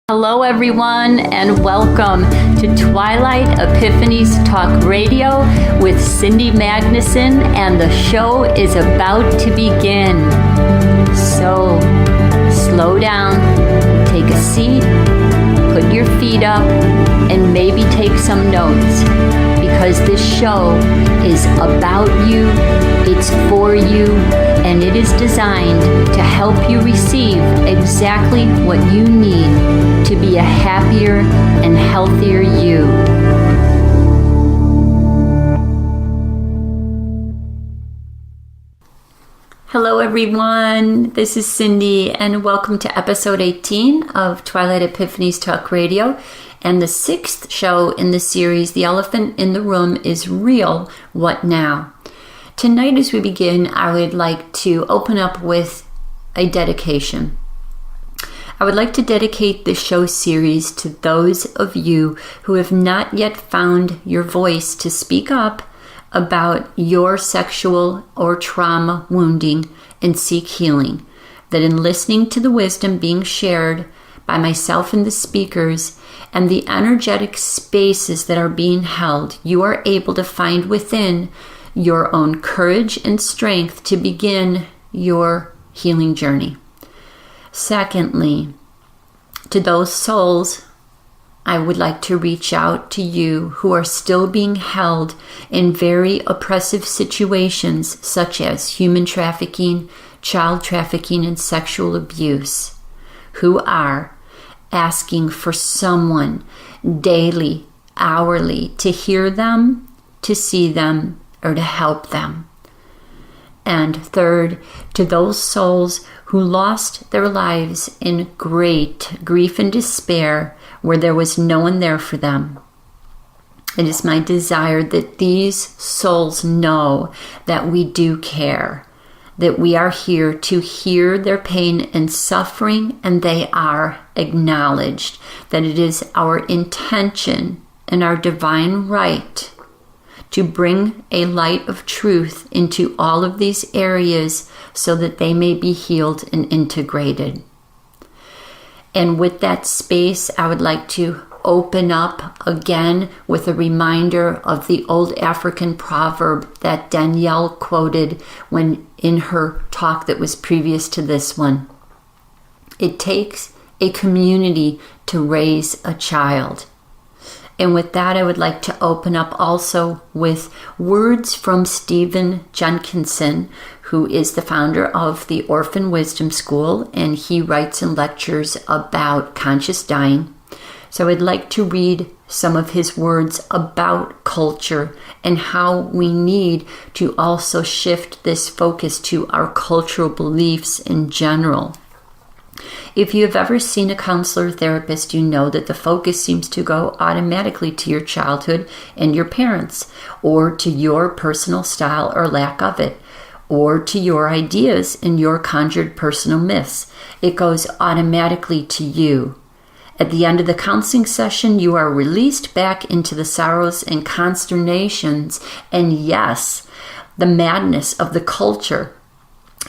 Hello everyone and welcome to Twilight Epiphanies Talk Radio with Cindy Magnuson, and the show is about to begin. So slow down, take a seat, put your feet up, and maybe take some notes, because this show is about you, it's for you, and it is designed to help you receive exactly what you need to be a happier and healthier you. Hello everyone, this is Cindy, and welcome to episode 18 of Twilight Epiphanies Talk Radio, and the sixth show in the series, The Elephant in the Room is Real, What Now? Tonight as we begin, I would like to open up with a dedication. I would like to dedicate this show series to those of you who have not yet found your voice to speak up about your sexual or trauma wounding and seek healing. That in listening to the wisdom being shared by myself and the speakers and the energetic spaces that are being held, you are able to find within your own courage and strength to begin your healing journey. Secondly, to those souls, I would like to reach out to you who are still being held in very oppressive situations such as human trafficking, child trafficking, and sexual abuse, who are asking for someone daily, hourly, to hear them, to see them, or to help them. And third, to those souls who lost their lives in great grief and despair where there was no one there for them. It is my desire that these souls know that we do care, that we are here to hear their pain and suffering, and they are acknowledged, that it is our intention and our divine right to bring a light of truth into all of these areas so that they may be healed and integrated. And with that space, I would like to open up again with a reminder of the old African proverb that Danielle quoted when in her talk that was previous to this one. It takes a community to raise a child. And with that, I would like to open up also with words from Stephen Jenkinson, who is the founder of the Orphan Wisdom School, and he writes and lectures about conscious dying. So I'd like to read some of his words about culture and how we need to also shift this focus to our cultural beliefs in general. If you have ever seen a counselor or therapist, you know that the focus seems to go automatically to your childhood and your parents, or to your personal style or lack of it, or to your ideas and your conjured personal myths. It goes automatically to you. At the end of the counseling session, you are released back into the sorrows and consternations, and yes, the madness of the culture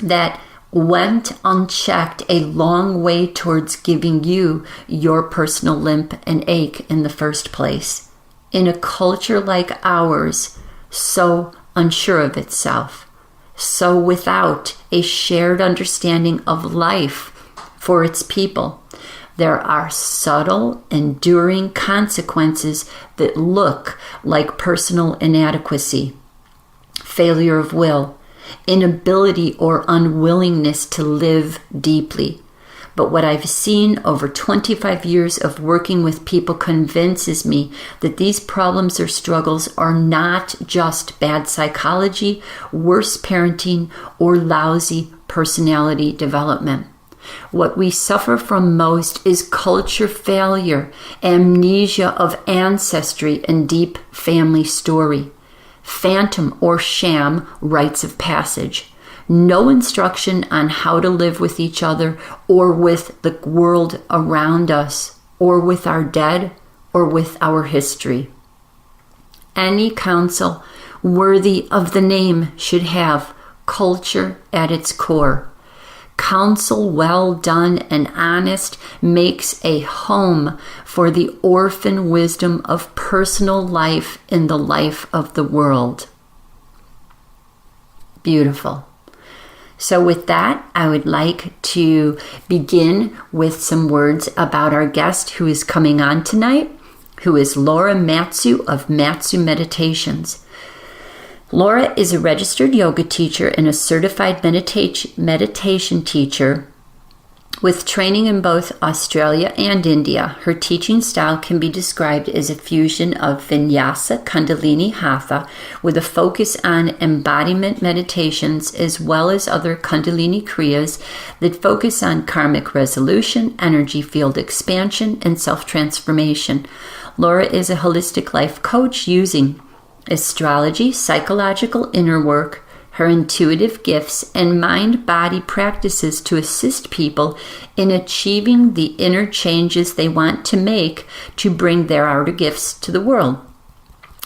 that went unchecked a long way towards giving you your personal limp and ache in the first place. In a culture like ours, so unsure of itself, so without a shared understanding of life for its people, there are subtle, enduring consequences that look like personal inadequacy, failure of will, inability or unwillingness to live deeply. But what I've seen over 25 years of working with people convinces me that these problems or struggles are not just bad psychology, worse parenting, or lousy personality development. What we suffer from most is culture failure, amnesia of ancestry, and deep family story. Phantom or sham rites of passage. No instruction on how to live with each other or with the world around us, or with our dead, or with our history. Any counsel worthy of the name should have culture at its core. Counsel well done and honest makes a home for the orphan wisdom of personal life in the life of the world. Beautiful. So with that, I would like to begin with some words about our guest who is coming on tonight, who is Laura Matsue of Matsue Meditations. Laura is a registered yoga teacher and a certified meditation teacher with training in both Australia and India. Her teaching style can be described as a fusion of Vinyasa, Kundalini, Hatha, with a focus on embodiment meditations as well as other Kundalini Kriyas that focus on karmic resolution, energy field expansion, and self-transformation. Laura is a holistic life coach using astrology, psychological inner work, her intuitive gifts, and mind-body practices to assist people in achieving the inner changes they want to make to bring their outer gifts to the world.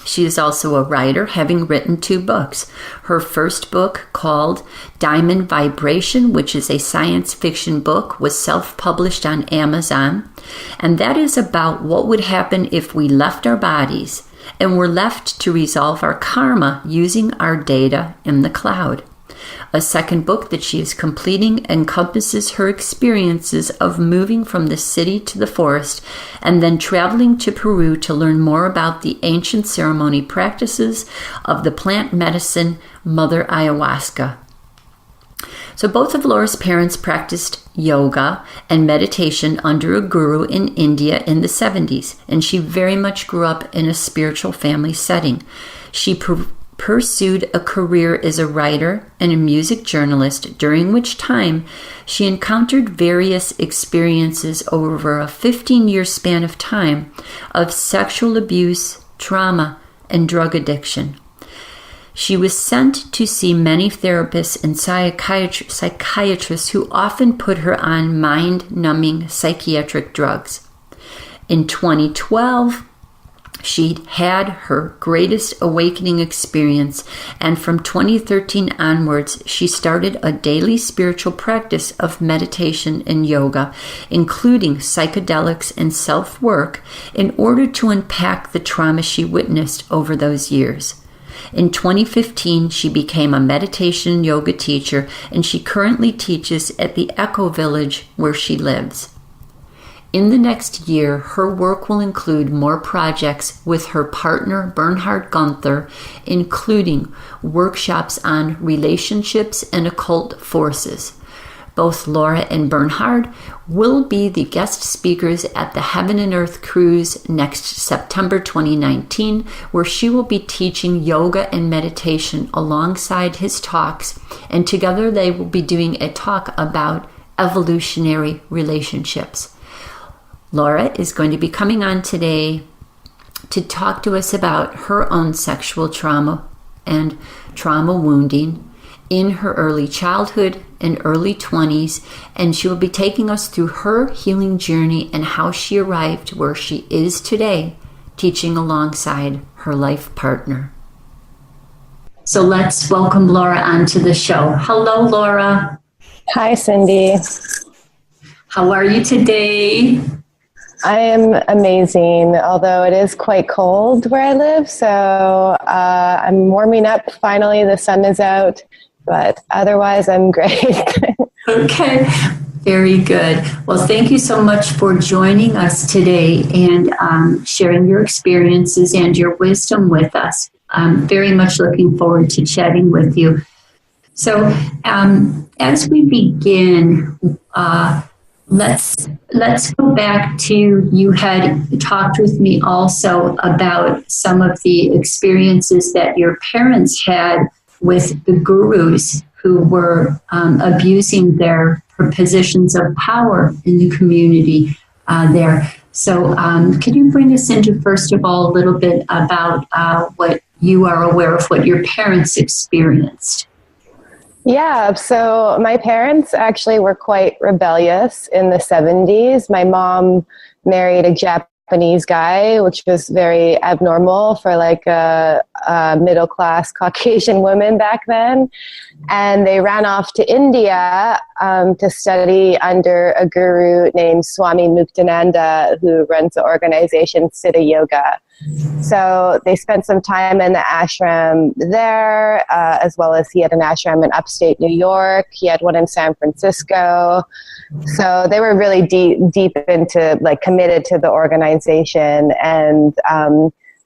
She is also a writer, having written 2 books. Her first book, called Diamond Vibration, which is a science fiction book, was self-published on Amazon, and that is about what would happen if we left our bodies and were left to resolve our karma using our data in the cloud. A second book that she is completing encompasses her experiences of moving from the city to the forest and then traveling to Peru to learn more about the ancient ceremony practices of the plant medicine Mother Ayahuasca. So both of Laura's parents practiced yoga and meditation under a guru in India in the 70s, and she very much grew up in a spiritual family setting. She pursued a career as a writer and a music journalist, during which time she encountered various experiences over a 15-year span of time of sexual abuse, trauma, and drug addiction. She was sent to see many therapists and psychiatrists who often put her on mind-numbing psychiatric drugs. In 2012, she had her greatest awakening experience, and from 2013 onwards, she started a daily spiritual practice of meditation and yoga, including psychedelics and self-work, in order to unpack the trauma she witnessed over those years. In 2015, she became a meditation yoga teacher, and she currently teaches at the Echo Village where she lives. In the next year, her work will include more projects with her partner, Bernhard Guenther, including workshops on relationships and occult forces. Both Laura and Bernhard will be the guest speakers at the Heaven and Earth Cruise next September 2019, where she will be teaching yoga and meditation alongside his talks, and together they will be doing a talk about evolutionary relationships. Laura is going to be coming on today to talk to us about her own sexual trauma and trauma wounding in her early childhood and early 20s, and she will be taking us through her healing journey and how she arrived where she is today, teaching alongside her life partner. So let's welcome Laura onto the show. Hello, Laura. Hi, Cindy. How are you today? I am amazing, although it is quite cold where I live, so I'm warming up. Finally, the sun is out, but otherwise I'm great. Okay, very good. Well, thank you so much for joining us today and sharing your experiences and your wisdom with us. I'm very much looking forward to chatting with you. So as we begin, let's go back to, you had talked with me also about some of the experiences that your parents had with the gurus who were abusing their positions of power in the community there. So can you bring us into, first of all, a little bit about what you are aware of what your parents experienced? Yeah, so my parents actually were quite rebellious in the 70s. My mom married a Japanese guy, which was very abnormal for like a middle-class Caucasian woman back then. And they ran off to India to study under a guru named Swami Muktananda, who runs the organization Siddha Yoga. So they spent some time in the ashram there, as well as he had an ashram in upstate New York. He had one in San Francisco. So they were really deep into, like, committed to the organization. And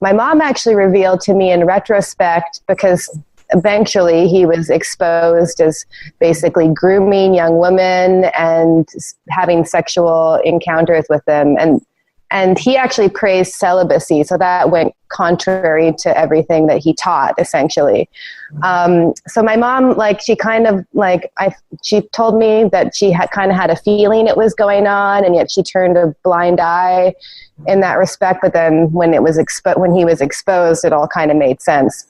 my mom actually revealed to me in retrospect, because eventually he was exposed as basically grooming young women and having sexual encounters with them. And he actually praised celibacy, so that went contrary to everything that he taught, essentially. So my mom, like, she kind of, like, she told me that she had kind of had a feeling it was going on, and yet she turned a blind eye in that respect. But then when he was exposed, it all kind of made sense.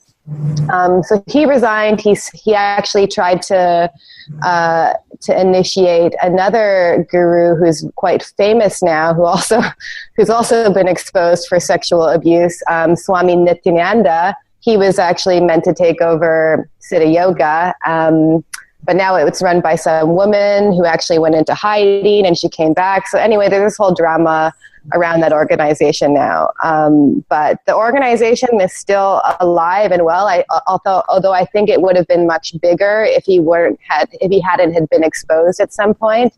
So he resigned. He actually tried to initiate another guru who's quite famous now, who's also been exposed for sexual abuse, Swami Nityananda. He was actually meant to take over Siddha Yoga, but now it's run by some woman who actually went into hiding, and she came back. So anyway, there's this whole drama around that organization now. But the organization is still alive and well. Although I think it would have been much bigger if he hadn't been exposed at some point.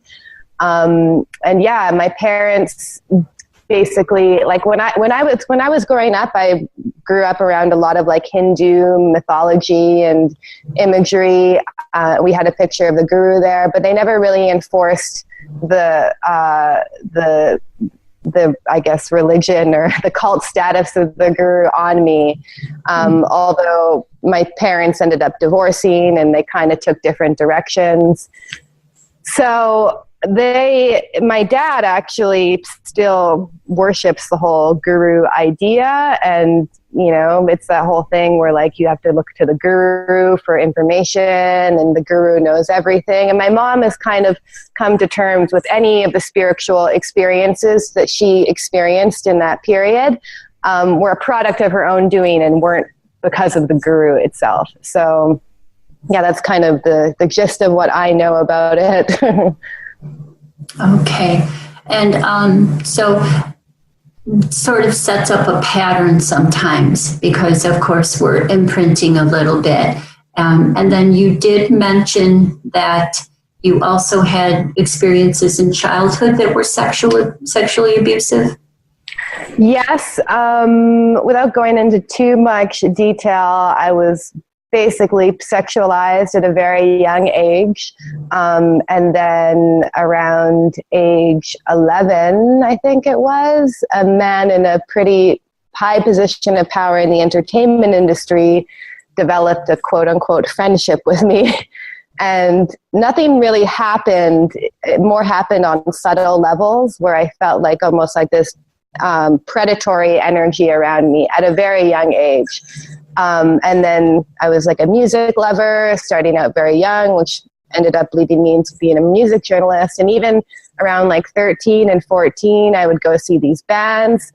And yeah, my parents basically, like, when I was growing up, I grew up around a lot of, like, Hindu mythology and imagery. We had a picture of the guru there, but they never really enforced the I guess religion or the cult status of the guru on me. Although my parents ended up divorcing and they kind of took different directions. So my dad actually still worships the whole guru idea. And, you know, it's that whole thing where, like, you have to look to the guru for information and the guru knows everything. And my mom has kind of come to terms with any of the spiritual experiences that she experienced in that period were a product of her own doing and weren't because of the guru itself. So yeah, that's kind of the gist of what I know about it. Okay. And so sort of sets up a pattern sometimes because, of course, we're imprinting a little bit. And then you did mention that you also had experiences in childhood that were sexually abusive. Yes. Without going into too much detail, I was basically sexualized at a very young age. And then around age 11, I think it was, a man in a pretty high position of power in the entertainment industry developed a quote unquote friendship with me. And nothing really happened. It more happened on subtle levels where I felt like almost like this predatory energy around me at a very young age. And then I was like a music lover, starting out very young, which ended up leading me into being a music journalist. And even around like 13 and 14, I would go see these bands.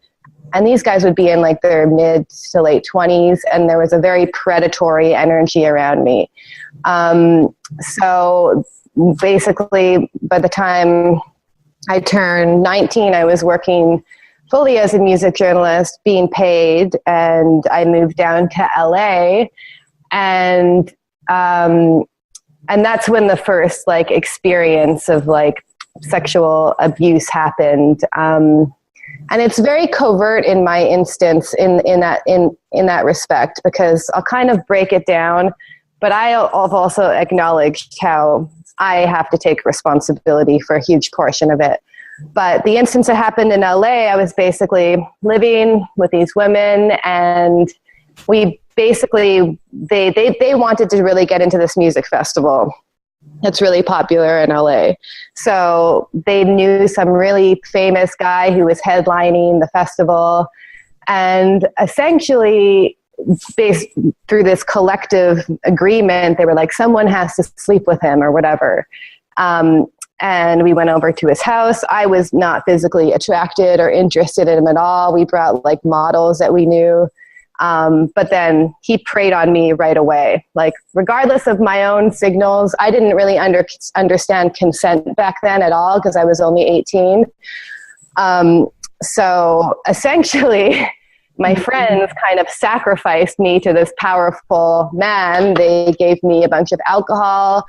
And these guys would be in like their mid to late 20s. And there was a very predatory energy around me. So basically, by the time I turned 19, I was working fully as a music journalist, being paid, and I moved down to LA, and that's when the first like experience of like sexual abuse happened, and it's very covert in my instance in that respect, because I'll kind of break it down, but I've also acknowledged how I have to take responsibility for a huge portion of it. But the instance that happened in LA, I was basically living with these women, and we basically, they wanted to really get into this music festival that's really popular in LA. So they knew some really famous guy who was headlining the festival, and essentially through this collective agreement, they were like, someone has to sleep with him or whatever. and we went over to his house. I was not physically attracted or interested in him at all. We brought like models that we knew. But then he preyed on me right away. Like, regardless of my own signals, I didn't really understand consent back then at all because I was only 18. So essentially, my friends kind of sacrificed me to this powerful man. They gave me a bunch of alcohol,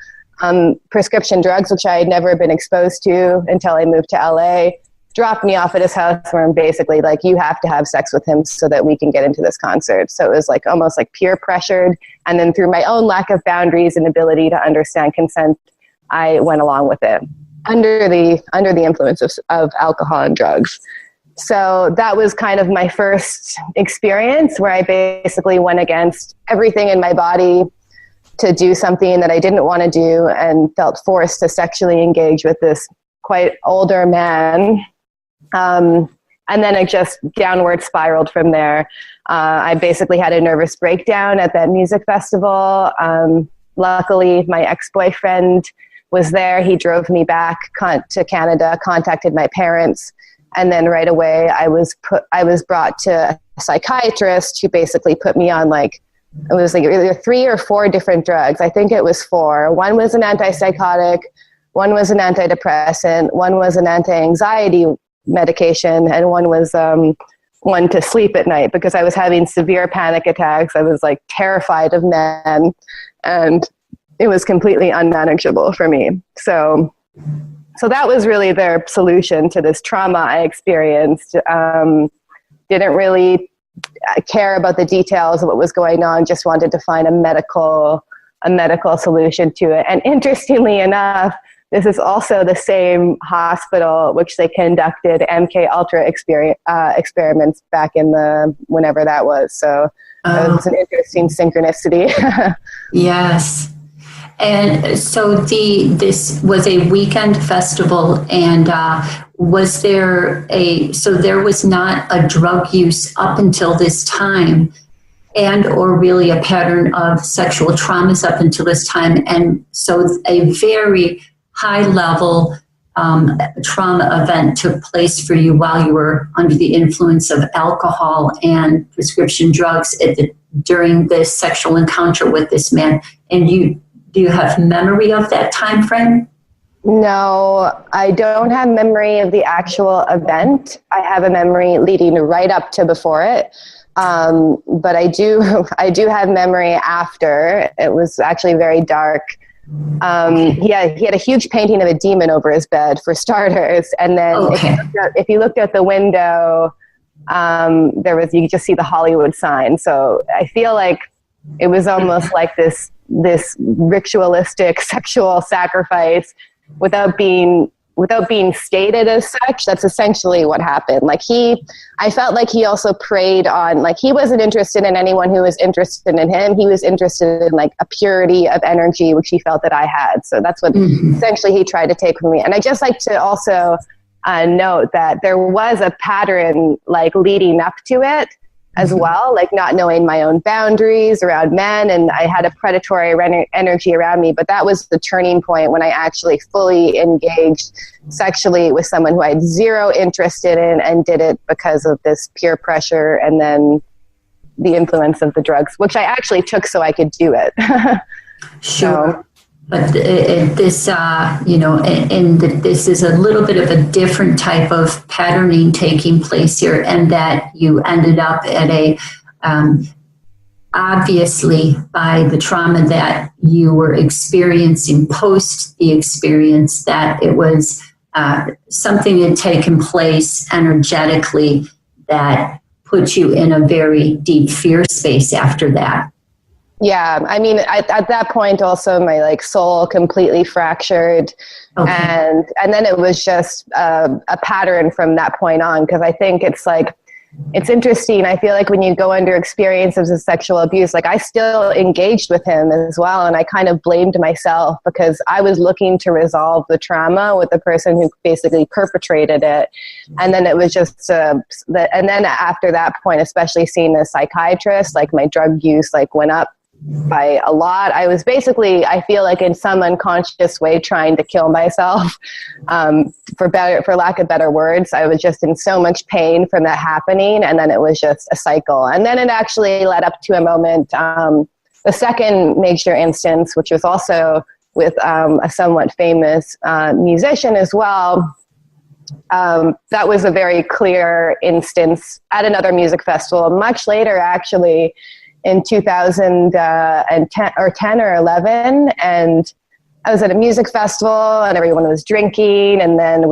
prescription drugs, which I had never been exposed to until I moved to LA, dropped me off at his house where I'm basically like, you have to have sex with him so that we can get into this concert. So it was like almost like peer pressured. And then through my own lack of boundaries and ability to understand consent, I went along with it under the influence of alcohol and drugs. So that was kind of my first experience where I basically went against everything in my body to do something that I didn't want to do and felt forced to sexually engage with this quite older man. And then it just downward spiraled from there. I basically had a nervous breakdown at that music festival. Luckily, my ex-boyfriend was there. He drove me back to Canada, contacted my parents, and then right away I was brought to a psychiatrist who basically put me on like, it was like either 3 or 4 different drugs. I think it was 4. One was an antipsychotic, one was an antidepressant, one was an anti-anxiety medication, and one was one to sleep at night because I was having severe panic attacks. I was like terrified of men, and it was completely unmanageable for me. So that was really their solution to this trauma I experienced. Didn't really care about the details of what was going on, just wanted to find a medical solution to it. And interestingly enough, this is also the same hospital which they conducted MK Ultra experiments back in whenever that was. So it was an interesting synchronicity. Yes. And so this was a weekend festival, and there was not a drug use up until this time, and or really a pattern of sexual traumas up until this time. And so a very high level trauma event took place for you while you were under the influence of alcohol and prescription drugs during this sexual encounter with this man. And do you have memory of that time frame? No, I don't have memory of the actual event. I have a memory leading right up to before it. But I do have memory after. It was actually very dark. He had a huge painting of a demon over his bed, for starters. And then if you looked out the window, you could just see the Hollywood sign. So I feel like it was almost like this ritualistic sexual sacrifice without being stated as such. That's essentially what happened. Like I felt like he also preyed on, like, he wasn't interested in anyone who was interested in him. He was interested in like a purity of energy, which he felt that I had. So that's what essentially he tried to take from me. And I just like to also note that there was a pattern like leading up to it as well, like not knowing my own boundaries around men, and I had a predatory energy around me, but that was the turning point when I actually fully engaged sexually with someone who I had zero interest in and did it because of this peer pressure and then the influence of the drugs, which I actually took so I could do it. Sure. So, but this is a little bit of a different type of patterning taking place here, and that you ended up at a, obviously by the trauma that you were experiencing post the experience, that it was something had taken place energetically that put you in a very deep fear space after that. Yeah, I mean, at that point, also my like soul completely fractured, and then it was just a pattern from that point on. Because I think it's interesting. I feel like when you go under experiences of sexual abuse, like I still engaged with him as well, and I kind of blamed myself because I was looking to resolve the trauma with the person who basically perpetrated it, and then it was just and then after that point, especially seeing a psychiatrist, like my drug use like went up by a lot. I was basically, I feel like in some unconscious way trying to kill myself, for lack of better words. I was just in so much pain from that happening, and then it was just a cycle. And then it actually led up to a moment, the second major instance, which was also with a somewhat famous musician as well. That was a very clear instance at another music festival, much later actually, in 2010 or 10 or 11, and I was at a music festival and everyone was drinking, and then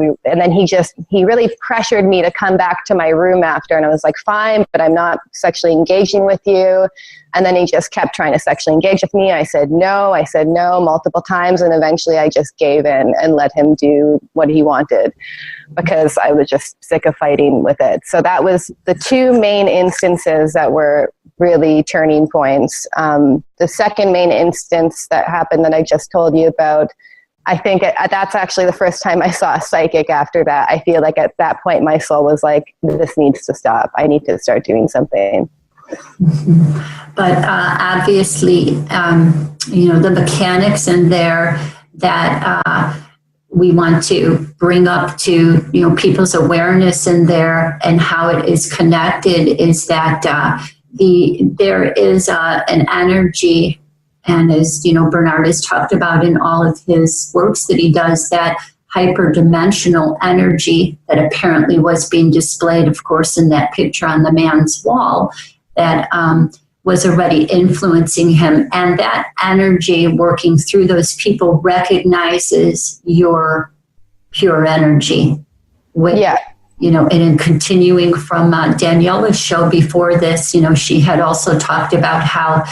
he really pressured me to come back to my room after, and I was like, fine, but I'm not sexually engaging with you. And then he just kept trying to sexually engage with me. I said no multiple times, and eventually I just gave in and let him do what he wanted, because I was just sick of fighting with it. So that was the two main instances that were really turning points. The second main instance that happened that I just told you about, I think that's actually the first time I saw a psychic after that. I feel like at that point my soul was like, this needs to stop. I need to start doing something. But obviously, the mechanics in there that we want to bring up to, people's awareness in there and how it is connected is that there is an energy, and as Bernhard has talked about in all of his works that he does, that hyperdimensional energy that apparently was being displayed, of course, in that picture on the man's wall, that was already influencing him. And that energy working through those people recognizes your pure energy. And in continuing from Daniela's show before this, she had also talked about how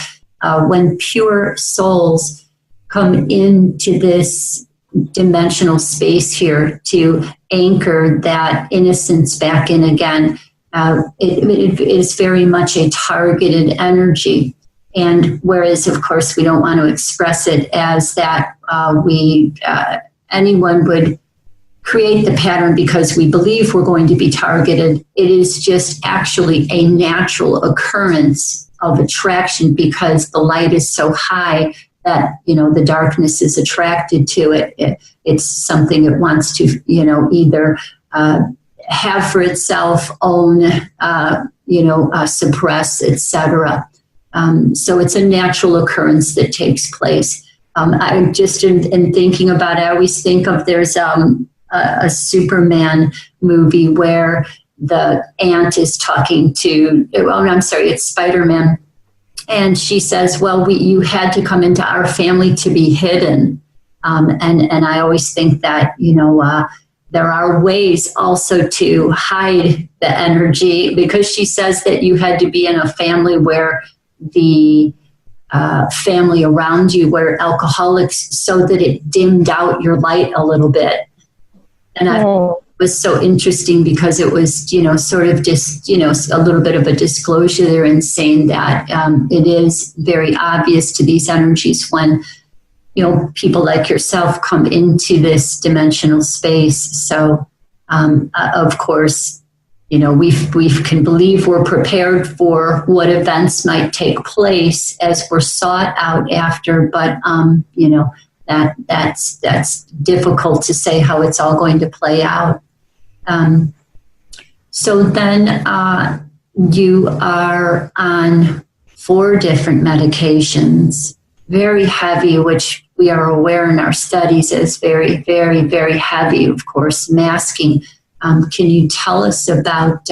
when pure souls come into this dimensional space here to anchor that innocence back in again, it is very much a targeted energy. And whereas, of course, we don't want to express it as that anyone would create the pattern because we believe we're going to be targeted. It is just actually a natural occurrence of attraction because the light is so high that, the darkness is attracted to it. It's something it wants to, either have for itself, own, suppress, etc. So it's a natural occurrence that takes place. I just in thinking about it, I always think of there's a Superman movie where the aunt is talking to, it's Spider-Man. And she says, well, you had to come into our family to be hidden. And I always think that, there are ways also to hide the energy, because she says that you had to be in a family where the family around you were alcoholics so that it dimmed out your light a little bit. And I was so interesting because it was, sort of just, a little bit of a disclosure there in saying that it is very obvious to these energies when, people like yourself come into this dimensional space. So, of course, we can believe we're prepared for what events might take place as we're sought out after, but, that's difficult to say how it's all going to play out. So then you are on 4 different medications, very heavy, which we are aware in our studies as very, very, very heavy, of course, masking. Can you tell us about,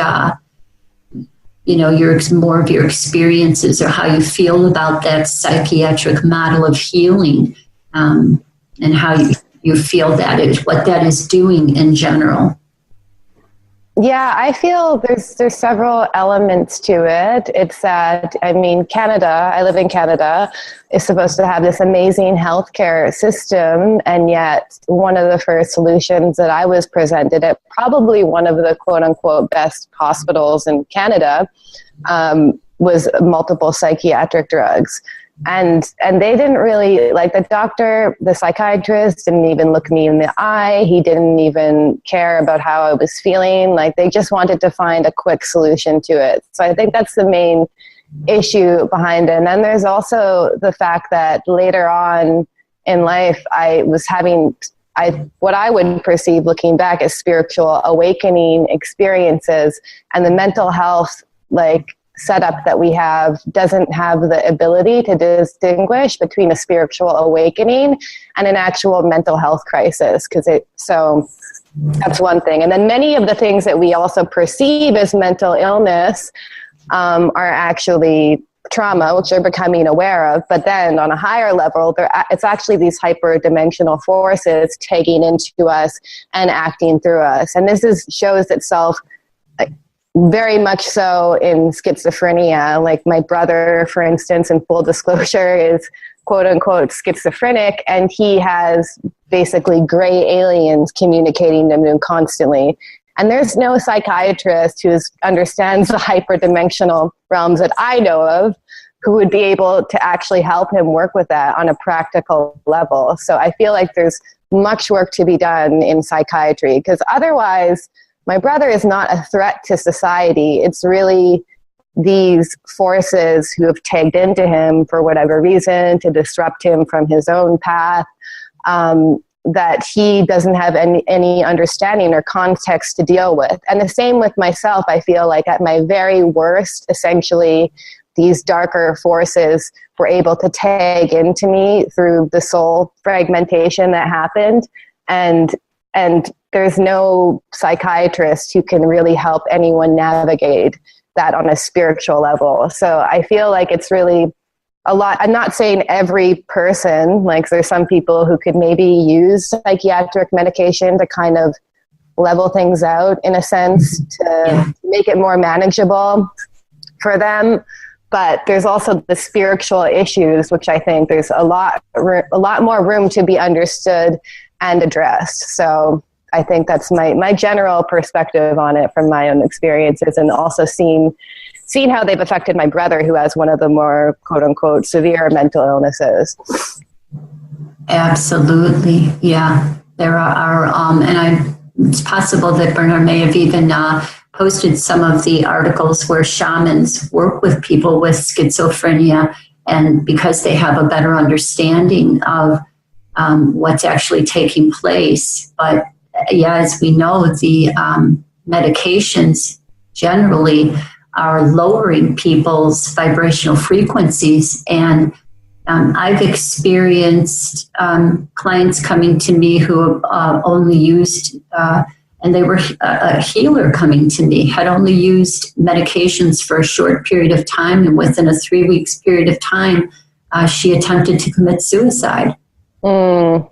more of your experiences or how you feel about that psychiatric model of healing? And how you feel what that is doing in general. Yeah, I feel there's several elements to it. It's that, Canada, I live in Canada, is supposed to have this amazing healthcare system, and yet one of the first solutions that I was presented at probably one of the quote-unquote best hospitals in Canada was multiple psychiatric drugs. And they didn't really, like the psychiatrist didn't even look me in the eye. He didn't even care about how I was feeling. Like they just wanted to find a quick solution to it. So I think that's the main issue behind it. And then there's also the fact that later on in life, I was having what I would perceive looking back as spiritual awakening experiences, and the mental health setup that we have doesn't have the ability to distinguish between a spiritual awakening and an actual mental health crisis. So that's one thing. And then many of the things that we also perceive as mental illness are actually trauma, which they're becoming aware of. But then on a higher level, it's actually these hyperdimensional forces taking into us and acting through us. And this shows itself very much so in schizophrenia. Like my brother, for instance, in full disclosure, is quote unquote schizophrenic, and he has basically gray aliens communicating to him constantly. And there's no psychiatrist who understands the hyperdimensional realms that I know of who would be able to actually help him work with that on a practical level. So I feel like there's much work to be done in psychiatry, because otherwise my brother is not a threat to society. It's really these forces who have tagged into him for whatever reason to disrupt him from his own path, that he doesn't have any understanding or context to deal with. And the same with myself. I feel like at my very worst, essentially, these darker forces were able to tag into me through the soul fragmentation that happened. And there's no psychiatrist who can really help anyone navigate that on a spiritual level. So I feel like it's really a lot. I'm not saying every person, there's some people who could maybe use psychiatric medication to kind of level things out in a sense, to make it more manageable for them. But there's also the spiritual issues, which I think there's a lot more room to be understood and addressed. So I think that's my general perspective on it from my own experiences, and also seeing how they've affected my brother, who has one of the more quote unquote severe mental illnesses. Absolutely. Yeah. There are, it's possible that Bernhard may have even posted some of the articles where shamans work with people with schizophrenia, and because they have a better understanding of what's actually taking place. But yeah, as we know, the medications generally are lowering people's vibrational frequencies. And I've experienced clients coming to me who only used, and they were a healer coming to me, had only used medications for a short period of time. And within a 3 weeks period of time, she attempted to commit suicide. Mm-hmm.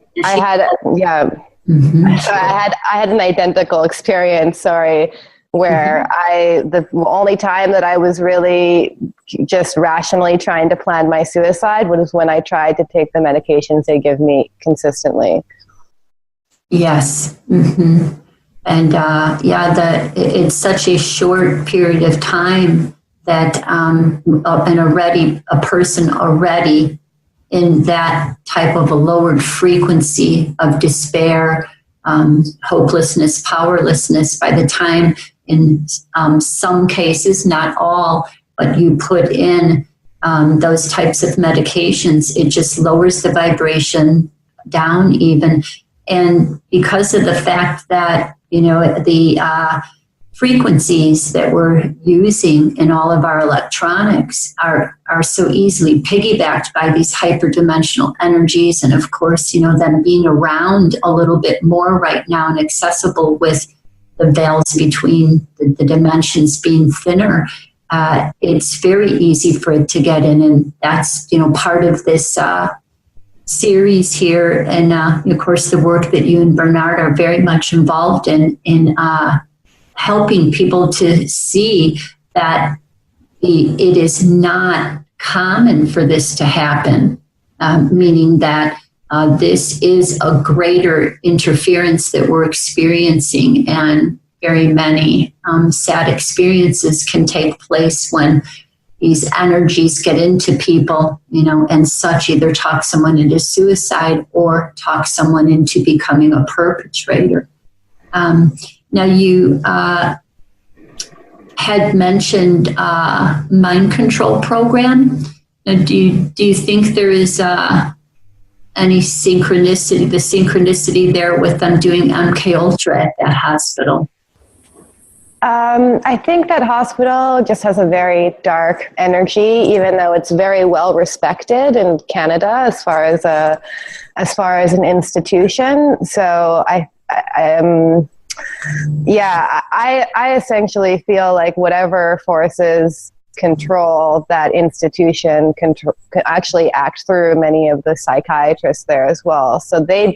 So I had an identical experience, where the only time that I was really just rationally trying to plan my suicide was when I tried to take the medications they give me consistently. Yes. Mm-hmm. And it's such a short period of time that a person already in that type of a lowered frequency of despair, hopelessness, powerlessness, by the time in some cases, not all, but you put in those types of medications, it just lowers the vibration down even. And because of the fact that, the frequencies that we're using in all of our electronics are so easily piggybacked by these hyperdimensional energies. And of course, them being around a little bit more right now and accessible with the veils between the dimensions being thinner, it's very easy for it to get in. And that's, part of this series here. And of course, the work that you and Bernhard are very much involved in helping people to see that it is not common for this to happen, meaning that this is a greater interference that we're experiencing, and very many sad experiences can take place when these energies get into people, and such, either talk someone into suicide or talk someone into becoming a perpetrator. Now, you have had mentioned mind control program. Do you think there is any synchronicity, the synchronicity there with them doing MK Ultra at that hospital? I think that hospital just has a very dark energy, even though it's very well respected in Canada as far as an institution. So I essentially feel like whatever forces control that institution can actually act through many of the psychiatrists there as well. So they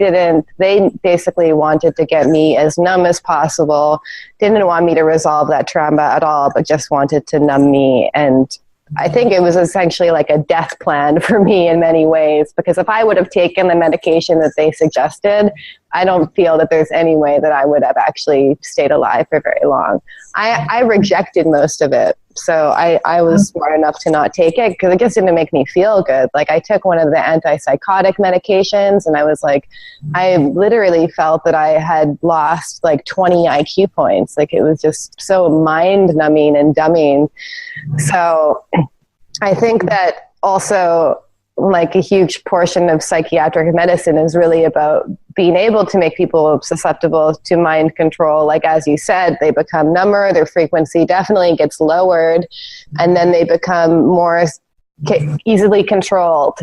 basically wanted to get me as numb as possible, didn't want me to resolve that trauma at all, but just wanted to numb me. And I think it was essentially like a death plan for me in many ways, because if I would have taken the medication that they suggested, I don't feel that there's any way that I would have actually stayed alive for very long. I rejected most of it. So I was smart enough to not take it because it just didn't make me feel good. Like I took one of the antipsychotic medications and I was like, I literally felt that I had lost like 20 IQ points. Like it was just so mind numbing and dumbing. So I think that also like a huge portion of psychiatric medicine is really about being able to make people susceptible to mind control. Like, as you said, they become number, their frequency definitely gets lowered, and then they become more easily controlled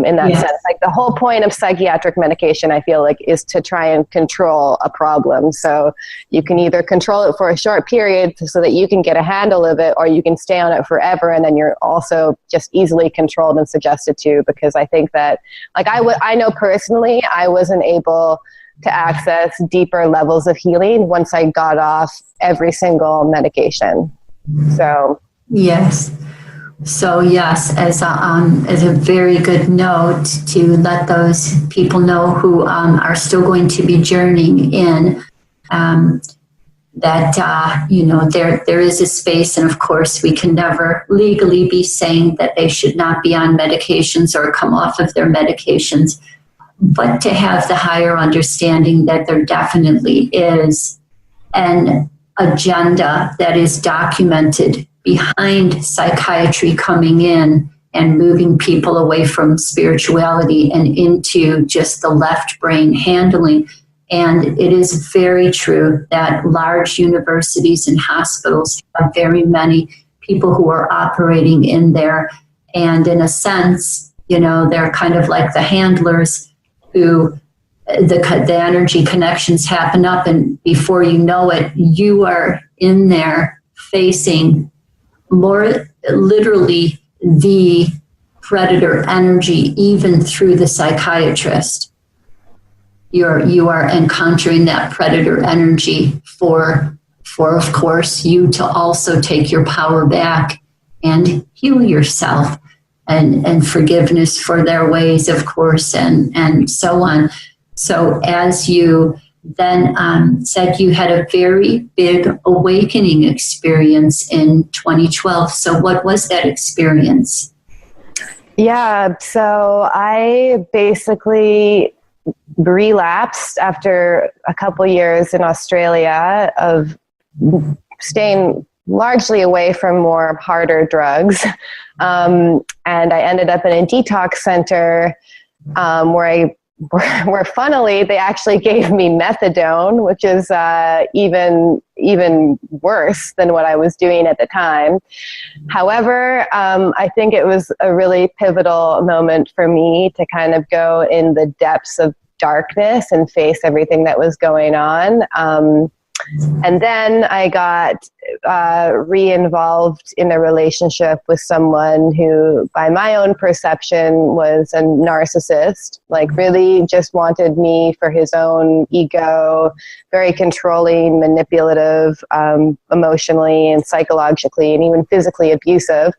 in that sense. Like the whole point of psychiatric medication, I feel like, is to try and control a problem. So you can either control it for a short period so that you can get a handle of it, or you can stay on it forever, and then you're also just easily controlled and suggested to. Because I think that, like, I know personally, I wasn't able to access deeper levels of healing once I got off every single medication. So yes. So yes, as a very good note to let those people know who are still going to be journeying in, that there is a space, and of course we can never legally be saying that they should not be on medications or come off of their medications, but to have the higher understanding that there definitely is an agenda that is documented behind psychiatry coming in and moving people away from spirituality and into just the left brain handling. And it is very true that large universities and hospitals have very many people who are operating in there. And in a sense, they're kind of like the handlers who the energy connections happen up, and before you know it, you are in there facing more literally the predator energy, even through the psychiatrist. You are encountering that predator energy for of course you to also take your power back and heal yourself, and forgiveness for their ways, of course, and so on. So as you then said, you had a very big awakening experience in 2012. So what was that experience? Yeah, so I basically relapsed after a couple years in Australia of staying largely away from more harder drugs. And I ended up in a detox center where funnily they actually gave me methadone, which is even worse than what I was doing at the time. However, I think it was a really pivotal moment for me to kind of go in the depths of darkness and face everything that was going on. And then I got re-involved in a relationship with someone who, by my own perception, was a narcissist, like really just wanted me for his own ego, very controlling, manipulative, emotionally and psychologically and even physically abusive.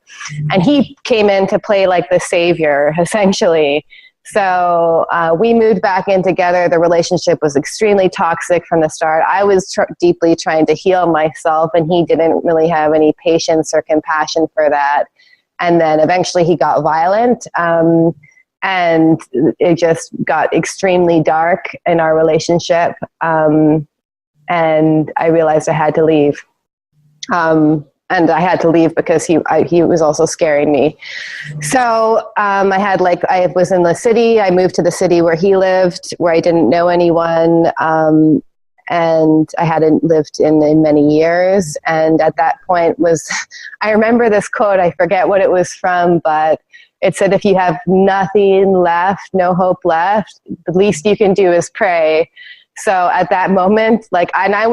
And he came in to play like the savior, essentially. So we moved back in together. The relationship was extremely toxic from the start. I was deeply trying to heal myself, and he didn't really have any patience or compassion for that. And then eventually he got violent, and it just got extremely dark in our relationship. And I realized I had to leave. and I had to leave because he was also scaring me. So I was in the city. I moved to the city where he lived, where I didn't know anyone, and I hadn't lived in many years. And at that point I remember this quote. I forget what it was from, but it said, "If you have nothing left, no hope left, the least you can do is pray." So at that moment, I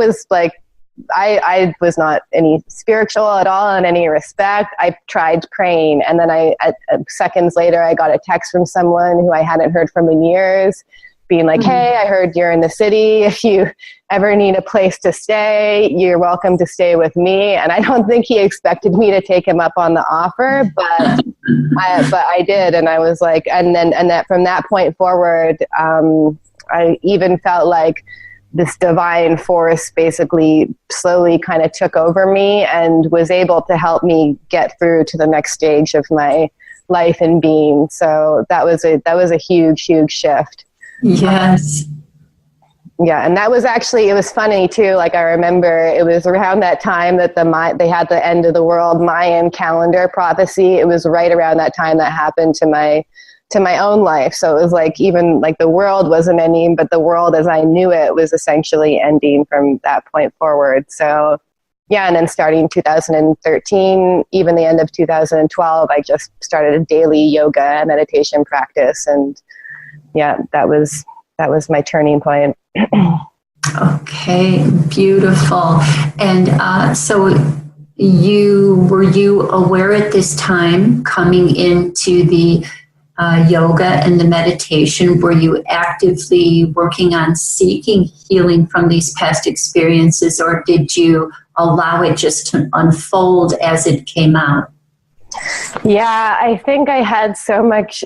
was not any spiritual at all in any respect. I tried praying, and then seconds later, I got a text from someone who I hadn't heard from in years, being like, "Hey, I heard you're in the city. If you ever need a place to stay, you're welcome to stay with me." And I don't think he expected me to take him up on the offer, but I did. And I was like, and that from that point forward, I even felt like this divine force basically slowly kind of took over me and was able to help me get through to the next stage of my life and being. So that was a huge, huge shift. Yes. Yeah. And that was actually, it was funny too. Like, I remember it was around that time that they had the end of the world Mayan calendar prophecy. It was right around that time that happened to my own life. So it was like, even like the world wasn't ending, but the world as I knew it was essentially ending from that point forward. So yeah. And then starting 2013, even the end of 2012, I just started a daily yoga and meditation practice. And yeah, that was my turning point. Okay, beautiful. And so were you aware at this time, coming into the yoga and the meditation, were you actively working on seeking healing from these past experiences, or did you allow it just to unfold as it came out? Yeah, I think I had so much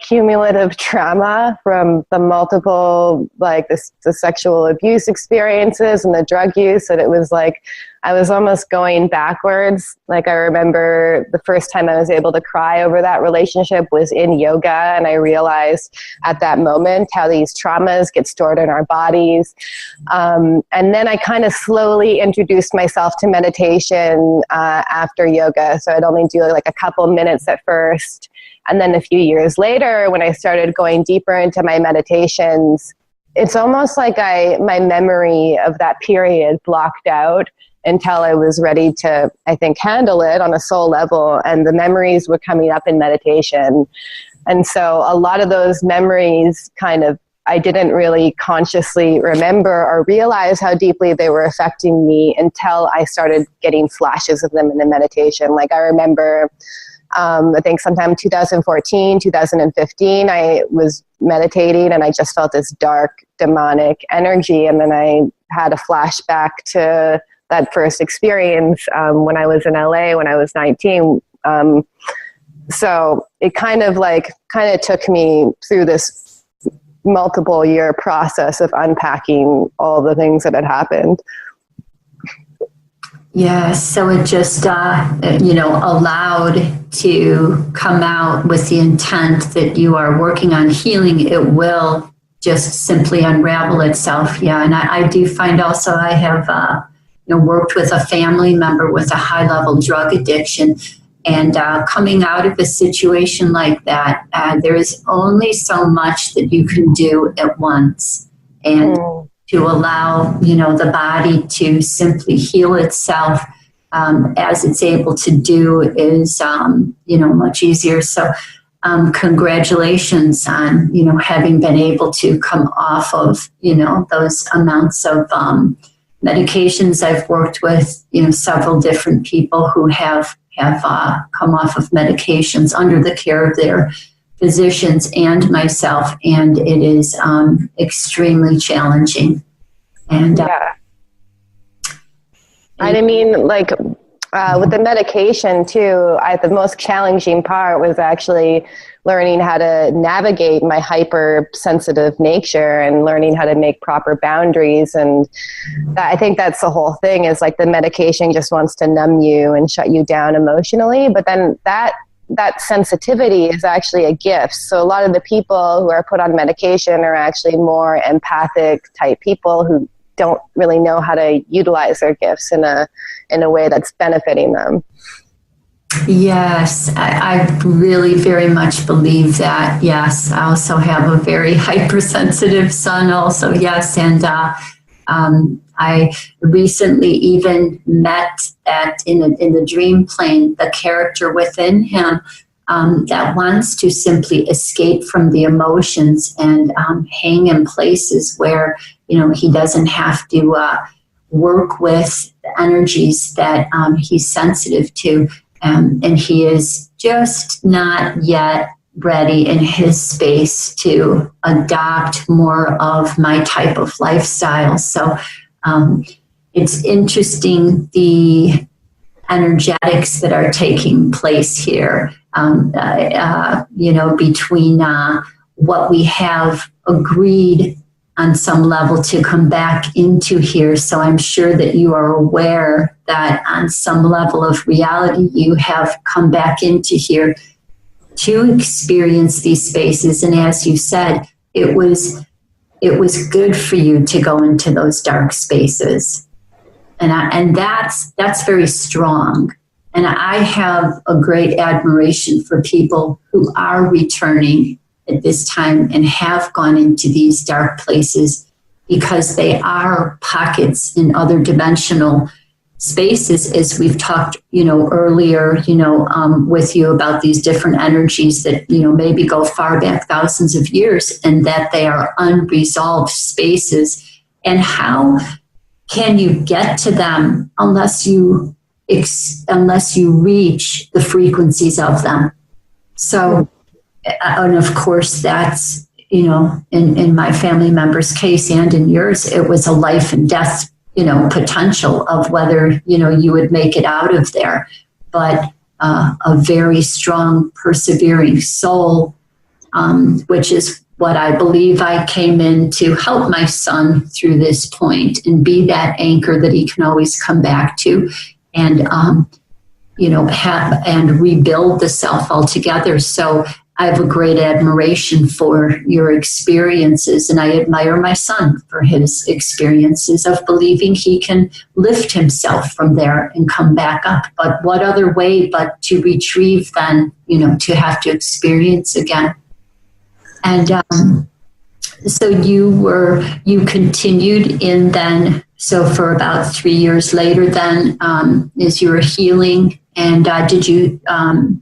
cumulative trauma from the multiple, like the sexual abuse experiences and the drug use, that it was like I was almost going backwards. Like, I remember the first time I was able to cry over that relationship was in yoga, and I realized at that moment how these traumas get stored in our bodies. And then I kind of slowly introduced myself to meditation after yoga. So I'd only do like a couple minutes at first. And then a few years later, when I started going deeper into my meditations, it's almost like my memory of that period blocked out until I was ready to, I think, handle it on a soul level. And the memories were coming up in meditation. And so a lot of those memories I didn't really consciously remember or realize how deeply they were affecting me until I started getting flashes of them in the meditation. Like, I remember, I think sometime 2014, 2015, I was meditating and I just felt this dark, demonic energy. And then I had a flashback to that first experience when I was in LA when I was 19. So it kind of took me through this multiple year process of unpacking all the things that had happened. Yeah, so it just, allowed to come out with the intent that you are working on healing. It will just simply unravel itself. Yeah, and I do find also I have, worked with a family member with a high-level drug addiction. And coming out of a situation like that, there is only so much that you can do at once. And to allow, the body to simply heal itself as it's able to do is, much easier. So congratulations on, having been able to come off of, those amounts of medications. I've worked with, several different people who have come off of medications under the care of their physicians and myself, and it is extremely challenging. And I mean, like with the medication too, the most challenging part was actually learning how to navigate my hypersensitive nature and learning how to make proper boundaries. And I think that's the whole thing, is like the medication just wants to numb you and shut you down emotionally. But then that sensitivity is actually a gift. So a lot of the people who are put on medication are actually more empathic type people who don't really know how to utilize their gifts in a way that's benefiting them. Yes, I really very much believe that. Yes, I also have a very hypersensitive son also. Yes, and I recently even met in the dream plane the character within him that wants to simply escape from the emotions and hang in places where he doesn't have to work with the energies that he's sensitive to. And he is just not yet ready in his space to adopt more of my type of lifestyle. So it's interesting the energetics that are taking place here, between what we have agreed on some level to come back into here. So I'm sure that you are aware that on some level of reality, you have come back into here to experience these spaces. And as you said, it was good for you to go into those dark spaces. And that's very strong. And I have a great admiration for people who are returning at this time and have gone into these dark places, because they are pockets in other dimensional spaces, as we've talked, earlier, with you about these different energies that, maybe go far back thousands of years, and that they are unresolved spaces. And how can you get to them unless you reach the frequencies of them? So, and of course, that's, in my family member's case and in yours, it was a life and death, potential of whether, you would make it out of there. But a very strong, persevering soul, which is what I believe I came in to help my son through this point and be that anchor that he can always come back to, and, have and rebuild the self altogether. So I have a great admiration for your experiences, and I admire my son for his experiences of believing he can lift himself from there and come back up. But what other way but to retrieve then, to have to experience again. And so you continued in then, so for about 3 years later then, as you were healing. And did you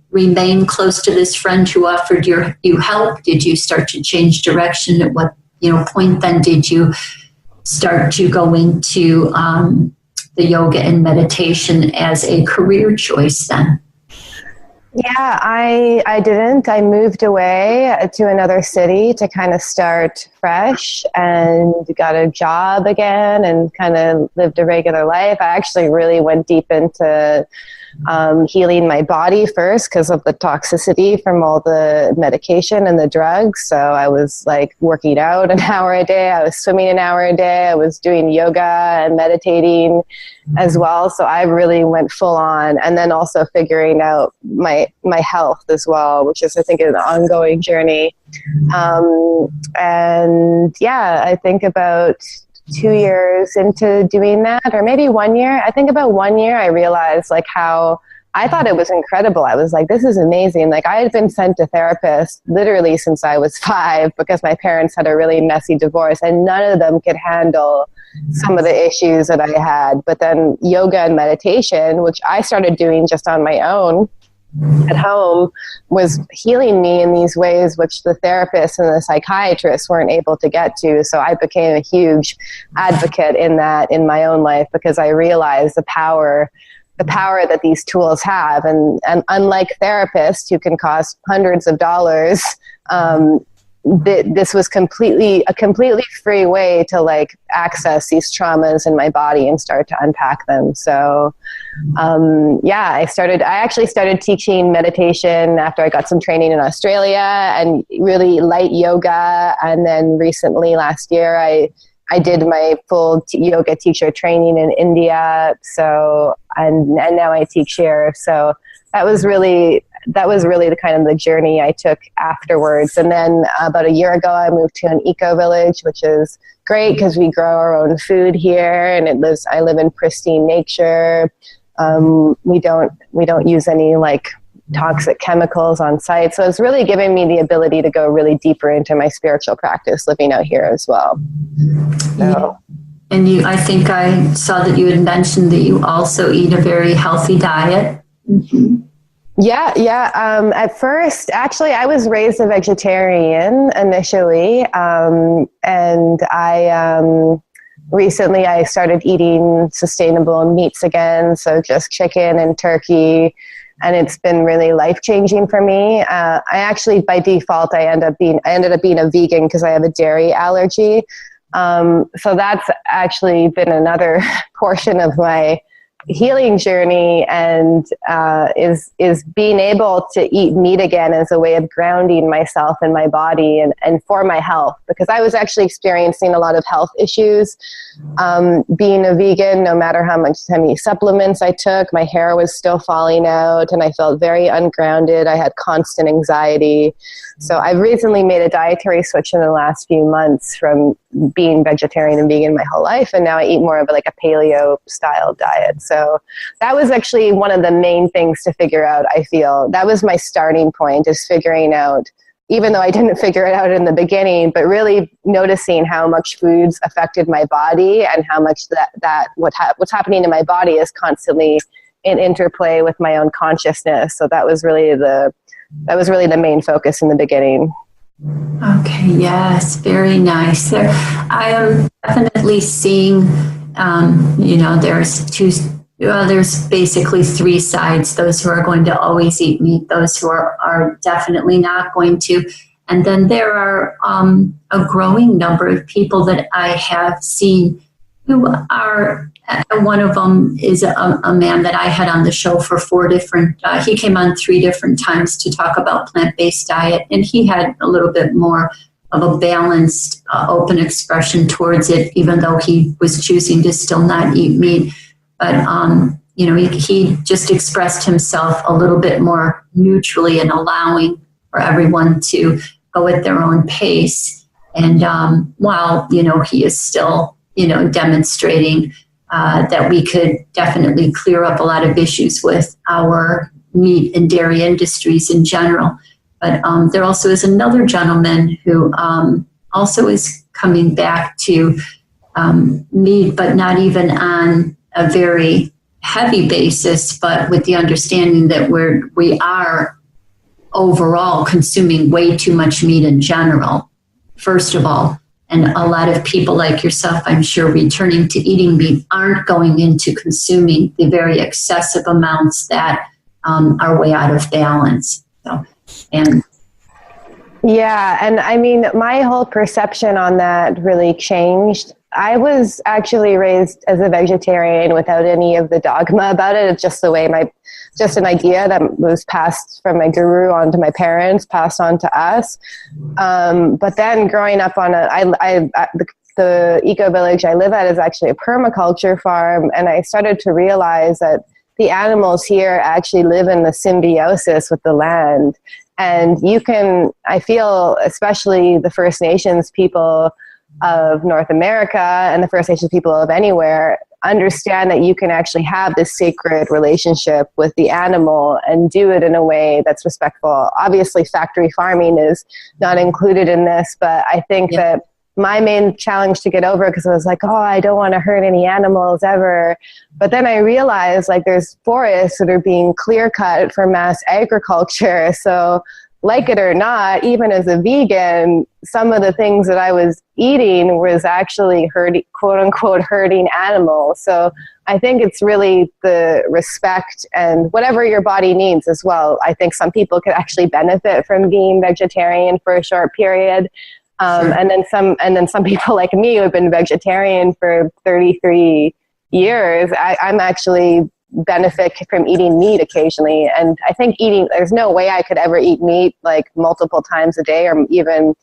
remain close to this friend who offered you help? Did you start to change direction? At what point then did you start to go into the yoga and meditation as a career choice then? Yeah, I didn't. I moved away to another city to kind of start fresh and got a job again and kind of lived a regular life. I actually really went deep into healing my body first because of the toxicity from all the medication and the drugs. So I was like working out an hour a day. I was swimming an hour a day. I was doing yoga and meditating as well. So I really went full on, and then also figuring out my health as well, which is, I think, an ongoing journey. And yeah, I think about 2 years into doing that, or maybe 1 year. I think about 1 year, I realized like how I thought it was incredible. I was like, this is amazing. Like, I had been sent to therapists literally since I was 5 because my parents had a really messy divorce, and none of them could handle some of the issues that I had. But then yoga and meditation, which I started doing just on my own at home, was healing me in these ways which the therapists and the psychiatrists weren't able to get to. So I became a huge advocate in that in my own life, because I realized the power that these tools have. And unlike therapists who can cost hundreds of dollars, this was a completely free way to like access these traumas in my body and start to unpack them. So I actually started teaching meditation after I got some training in Australia, and really light yoga. And then recently last year, I did my full yoga teacher training in India. So, and now I teach here. So that was really that was really the kind of the journey I took afterwards. And then about a year ago, I moved to an eco village, which is great because we grow our own food here, and I live in pristine nature. We don't use any like toxic chemicals on site. So it's really giving me the ability to go really deeper into my spiritual practice living out here as well. So. Yeah. And I think I saw that you had mentioned that you also eat a very healthy diet. Mm-hmm. Yeah. At first, actually, I was raised a vegetarian initially. And recently I started eating sustainable meats again. So just chicken and turkey. And it's been really life-changing for me. I actually, by default, I ended up being a vegan because I have a dairy allergy. So that's actually been another portion of my healing journey, and is being able to eat meat again as a way of grounding myself and my body and for my health, because I was actually experiencing a lot of health issues being a vegan. No matter how many supplements I took, my hair was still falling out and I felt very ungrounded. I had constant anxiety. So I've recently made a dietary switch in the last few months from being vegetarian and vegan my whole life, and now I eat more of like a paleo style diet. So that was actually one of the main things to figure out. I feel that was my starting point, is figuring out, even though I didn't figure it out in the beginning, but really noticing how much foods affected my body and how much what's happening in my body is constantly in interplay with my own consciousness. So that was really the main focus in the beginning. Okay, yes, very nice. I am definitely seeing, there's basically three sides: those who are going to always eat meat, those who are definitely not going to. And then there are a growing number of people that I have seen who are, one of them is a man that I had on the show for he came on 3 different times to talk about plant-based diet, and he had a little bit more of a balanced, open expression towards it, even though he was choosing to still not eat meat. But, he just expressed himself a little bit more neutrally and allowing for everyone to go at their own pace. And while, he is still, demonstrating that we could definitely clear up a lot of issues with our meat and dairy industries in general. But there also is another gentleman who also is coming back to meat, but not even on a very heavy basis, but with the understanding that we are overall consuming way too much meat in general, first of all. And a lot of people like yourself, I'm sure, returning to eating meat aren't going into consuming the very excessive amounts that are way out of balance. Yeah, and I mean, my whole perception on that really changed. I was actually raised as a vegetarian without any of the dogma about it. It's just the way just an idea that was passed from my guru on to my parents, passed on to us. But then growing up on the eco village I live at is actually a permaculture farm, and I started to realize that the animals here actually live in the symbiosis with the land. And I feel, especially the First Nations people of North America and the First Nations people of anywhere, understand that you can actually have this sacred relationship with the animal and do it in a way that's respectful. Obviously, factory farming is not included in this, but I think that my main challenge to get over, because I was like, I don't want to hurt any animals ever. But then I realized there's forests that are being clear cut for mass agriculture. So like it or not, even as a vegan, some of the things that I was eating was actually quote unquote hurting animals. So I think it's really the respect and whatever your body needs as well. I think some people could actually benefit from being vegetarian for a short period. Sure. And then some people like me who have been vegetarian for 33 years, I'm actually benefit from eating meat occasionally. And I think there's no way I could ever eat meat multiple times a day, or even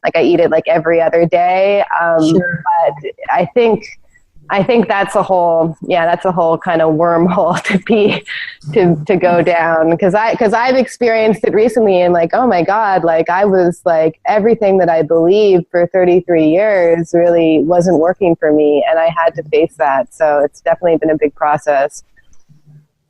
I eat it every other day. Sure. But I think I think that's a whole kind of wormhole to go down, because I've experienced it recently, and like, oh my God, like I was like, everything that I believed for 33 years really wasn't working for me, and I had to face that. So it's definitely been a big process.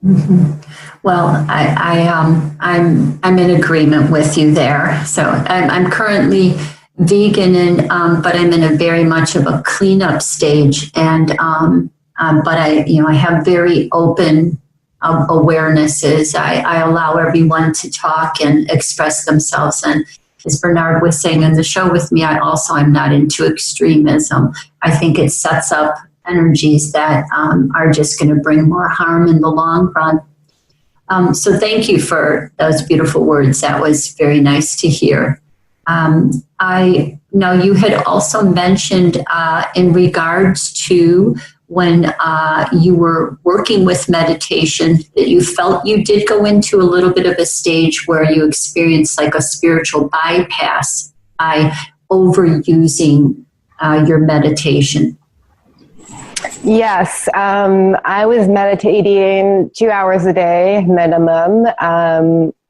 Mm-hmm. Well, I'm in agreement with you there. So I'm currently vegan, and but I'm in a very much of a cleanup stage, and but I have very open awarenesses. I allow everyone to talk and express themselves, and as Bernhard was saying in the show with me, I'm not into extremism. I think it sets up energies that are just going to bring more harm in the long run. So thank you for those beautiful words. That was very nice to hear. I know you had also mentioned in regards to when you were working with meditation that you felt you did go into a little bit of a stage where you experienced like a spiritual bypass by overusing your meditation. Yes, I was meditating 2 hours a day minimum,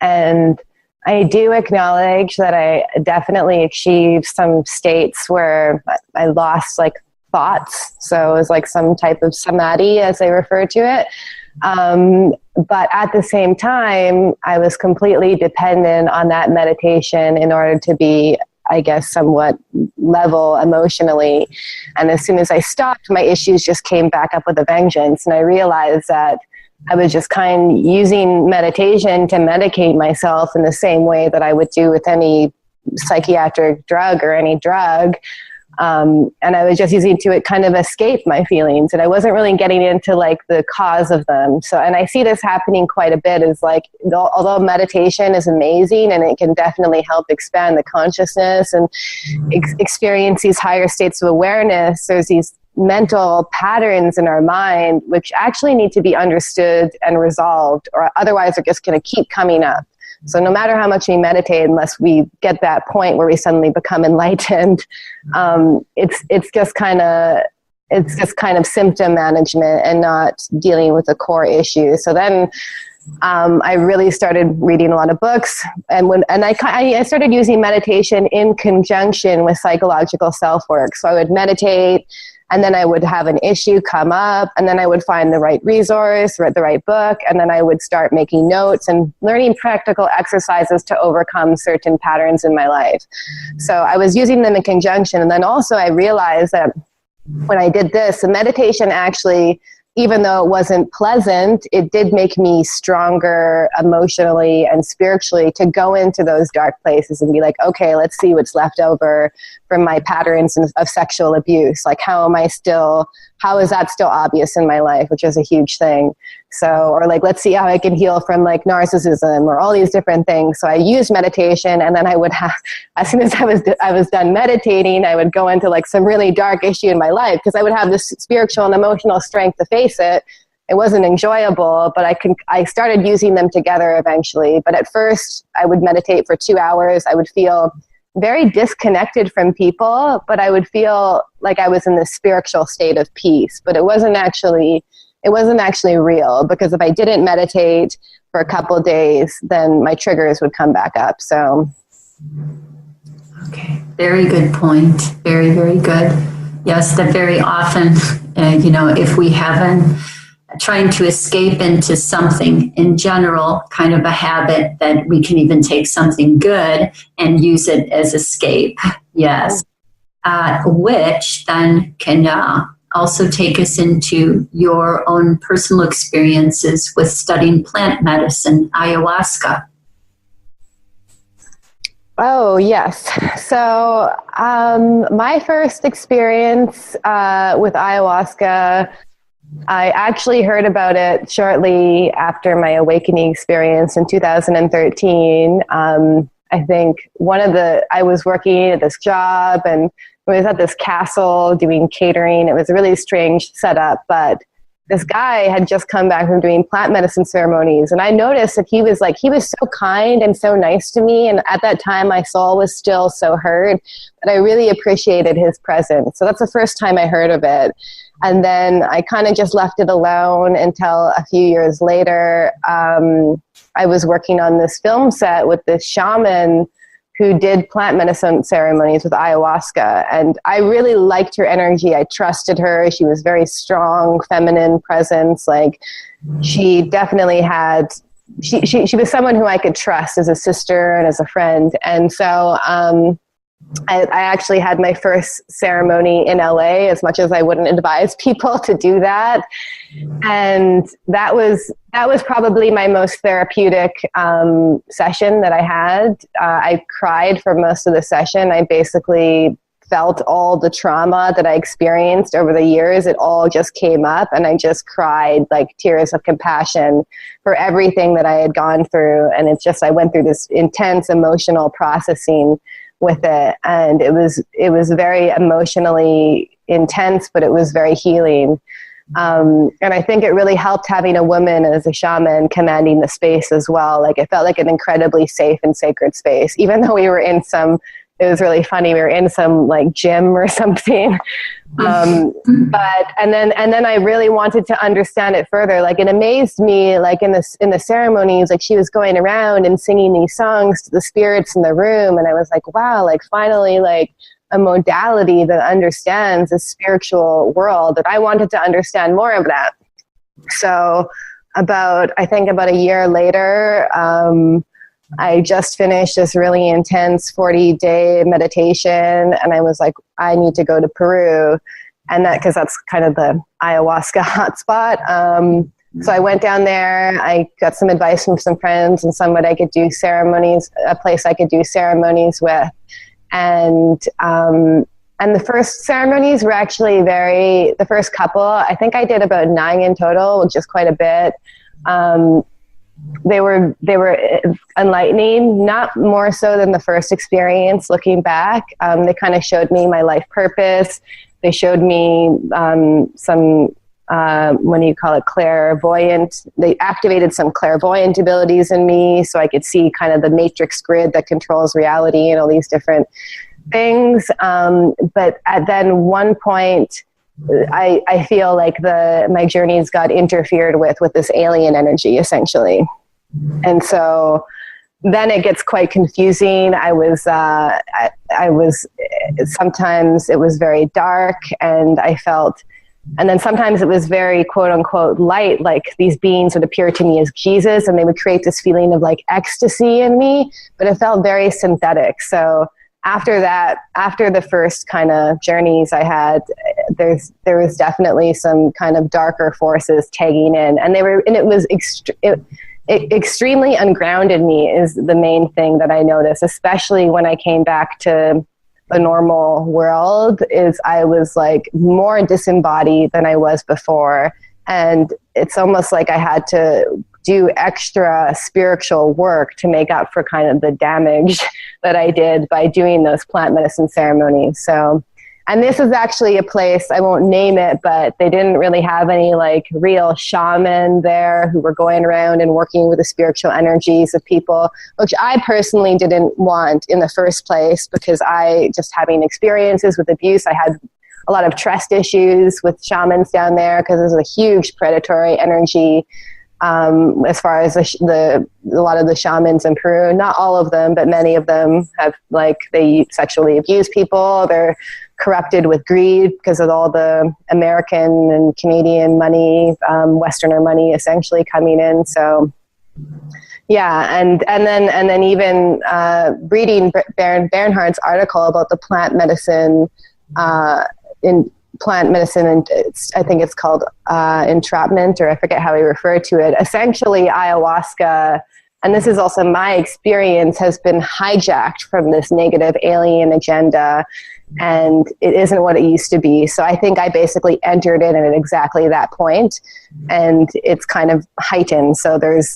and I do acknowledge that I definitely achieved some states where I lost like thoughts. So it was like some type of samadhi, as they refer to it. But at the same time, I was completely dependent on that meditation in order to be, I guess, somewhat level emotionally. And as soon as I stopped, my issues just came back up with a vengeance. And I realized that I was just kind of using meditation to medicate myself in the same way that I would do with any psychiatric drug or any drug. And I was just using to it kind of escape my feelings. And I wasn't really getting into like the cause of them. So, and I see this happening quite a bit, is like, although meditation is amazing and it can definitely help expand the consciousness and experience these higher states of awareness, there's these mental patterns in our mind which actually need to be understood and resolved, or otherwise they're just going to keep coming up. So no matter how much we meditate, unless we get that point where we suddenly become enlightened, it's just kind of symptom management and not dealing with the core issue. So then I really started reading a lot of books, and I started using meditation in conjunction with psychological self-work. So I would meditate, and then I would have an issue come up, and then I would find the right resource, read the right book, and then I would start making notes and learning practical exercises to overcome certain patterns in my life. So I was using them in conjunction, and then also I realized that when I did this, the meditation actually, even though it wasn't pleasant, it did make me stronger emotionally and spiritually to go into those dark places and be like, okay, let's see what's left over from my patterns of sexual abuse. Like, how is that still obvious in my life, which is a huge thing. So, or like, let's see how I can heal from like narcissism or all these different things. So I used meditation, and then I would have, as soon as I was done meditating, I would go into like some really dark issue in my life, because I would have this spiritual and emotional strength to face it. It wasn't enjoyable, but I started using them together eventually. But at first I would meditate for 2 hours. I would feel very disconnected from people, but I would feel like I was in this spiritual state of peace. But it wasn't actually real, because if I didn't meditate for a couple of days, then my triggers would come back up. So, okay, very good point. Very, very good. Yes, that very often, if we haven't trying to escape into something in general, kind of a habit, that we can even take something good and use it as escape. Yes. Which then can also take us into your own personal experiences with studying plant medicine, ayahuasca. Oh, yes. So my first experience with ayahuasca, I actually heard about it shortly after my awakening experience in 2013. I think I was working at this job, and I was at this castle doing catering. It was a really strange setup, but this guy had just come back from doing plant medicine ceremonies, and I noticed that he was so kind and so nice to me, and at that time my soul was still so hurt that I really appreciated his presence. So that's the first time I heard of it. And then I kind of just left it alone until a few years later. I was working on this film set with this shaman who did plant medicine ceremonies with ayahuasca. And I really liked her energy. I trusted her. She was very strong, feminine presence. Like, she definitely had, she was someone who I could trust as a sister and as a friend. And so I actually had my first ceremony in LA, as much as I wouldn't advise people to do that. And that was probably my most therapeutic session that I had. I cried for most of the session. I basically felt all the trauma that I experienced over the years. It all just came up, and I just cried like tears of compassion for everything that I had gone through. And it's just, I went through this intense emotional processing with it, and it was very emotionally intense, but it was very healing. And I think it really helped having a woman as a shaman commanding the space as well. Like, it felt like an incredibly safe and sacred space, even though we were in some, it was really funny, we were in some like gym or something. But and then I really wanted to understand it further. Like, it amazed me, like in the ceremonies, like she was going around and singing these songs to the spirits in the room, and I was like, wow, like finally, like a modality that understands the spiritual world, that I wanted to understand more of that. So I think about a year later, I just finished this really intense 40-day meditation, and I was like, I need to go to Peru, and because that's kind of the ayahuasca hotspot. So I went down there. I got some advice from some friends and someone I could do ceremonies, a place I could do ceremonies with, and the first ceremonies were actually the first couple, I think I did about 9 in total, which is quite a bit. They were enlightening, not more so than the first experience looking back. They kind of showed me my life purpose. They showed me some, what do you call it, clairvoyant. They activated some clairvoyant abilities in me, so I could see kind of the matrix grid that controls reality and all these different things. But at then one point, I feel like my journeys got interfered with this alien energy, essentially. And so then it gets quite confusing. I was sometimes it was very dark, and and then sometimes it was very quote unquote light, like these beings would appear to me as Jesus, and they would create this feeling of like ecstasy in me, but it felt very synthetic. So after the first kind of journeys I had, there was definitely some kind of darker forces tagging in, and it was extremely ungrounded me is the main thing that I noticed, especially when I came back to the normal world. Is I was like more disembodied than I was before, and it's almost like I had to do extra spiritual work to make up for kind of the damage that I did by doing those plant medicine ceremonies. So, and this is actually a place, I won't name it, but they didn't really have any like real shaman there who were going around and working with the spiritual energies of people, which I personally didn't want in the first place, because I just having experiences with abuse, I had a lot of trust issues with shamans down there because there's a huge predatory energy. As far as a lot of the shamans in Peru, not all of them, but many of them have, like, they sexually abuse people. They're corrupted with greed because of all the American and Canadian money, Westerner money essentially coming in. So yeah. And then even, reading Bernhard's article about the plant medicine, and I think it's called entrapment, or I forget how he referred to it. Essentially, ayahuasca, and this is also my experience, has been hijacked from this negative alien agenda, and it isn't what it used to be. So I think I basically entered it at exactly that point, and it's kind of heightened. So there's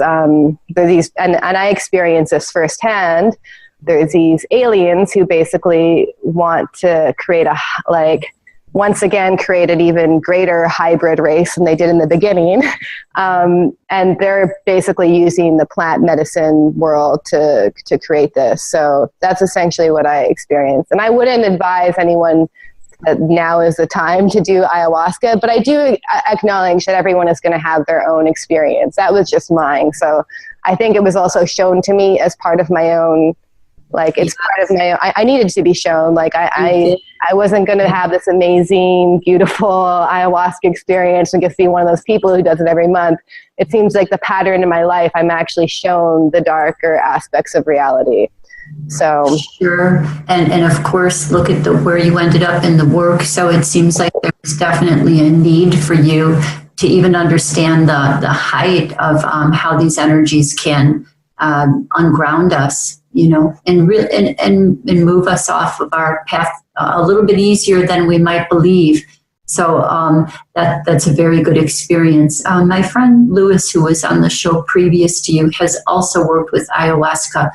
these, and I experienced this firsthand. There's these aliens who basically want to create once again, create an even greater hybrid race than they did in the beginning. And they're basically using the plant medicine world to create this. So that's essentially what I experienced. And I wouldn't advise anyone that now is the time to do ayahuasca. But I do acknowledge that everyone is going to have their own experience. That was just mine. So I think it was also shown to me as part of my own, like, it's part of my, I needed to be shown, like, I wasn't going to have this amazing, beautiful ayahuasca experience and just be one of those people who does it every month. It seems like the pattern in my life, I'm actually shown the darker aspects of reality. So sure. And of course, look at where you ended up in the work. So it seems like there's definitely a need for you to even understand the height of how these energies can unground us, you know, and move us off of our path a little bit easier than we might believe. So that's a very good experience. My friend Lewis, who was on the show previous to you, has also worked with ayahuasca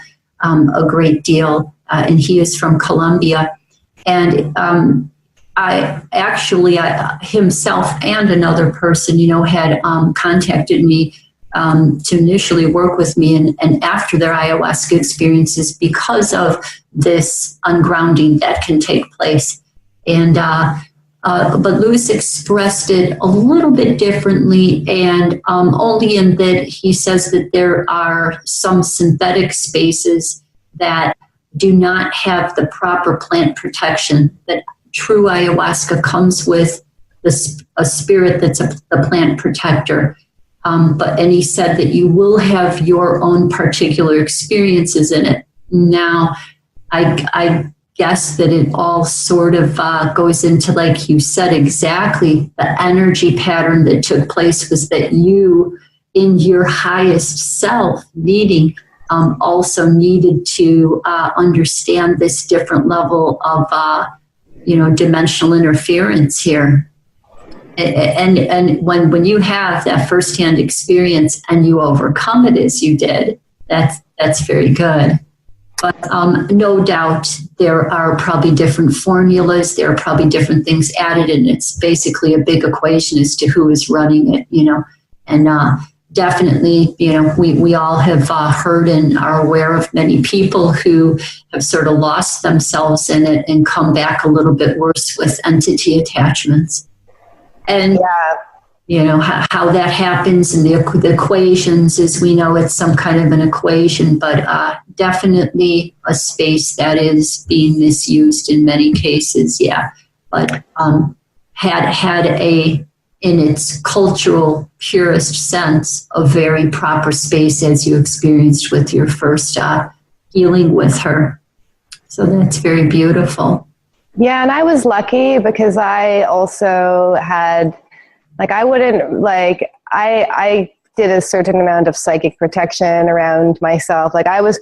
a great deal, and he is from Colombia. And himself and another person, you know, had contacted me to initially work with me, and after their ayahuasca experiences, because of this ungrounding that can take place. And but Lewis expressed it a little bit differently, and only in that he says that there are some synthetic spaces that do not have the proper plant protection, that true ayahuasca comes with a spirit that's a plant protector. And he said that you will have your own particular experiences in it. Now, I guess that it all sort of goes into, like you said, exactly the energy pattern that took place was that you, in your highest self, also needed to understand this different level of, dimensional interference here. And when you have that firsthand experience and you overcome it as you did, that's very good. But no doubt there are probably different formulas. There are probably different things added, and it's basically a big equation as to who is running it, you know. And definitely, you know, we all have heard and are aware of many people who have sort of lost themselves in it and come back a little bit worse with entity attachments. And you know, how that happens, and the equations, as we know, it's some kind of an equation, but definitely a space that is being misused in many cases, yeah. But had in its cultural purest sense, a very proper space as you experienced with your first healing with her. So that's very beautiful. Yeah, and I was lucky because I also had, like, I did a certain amount of psychic protection around myself. Like, I was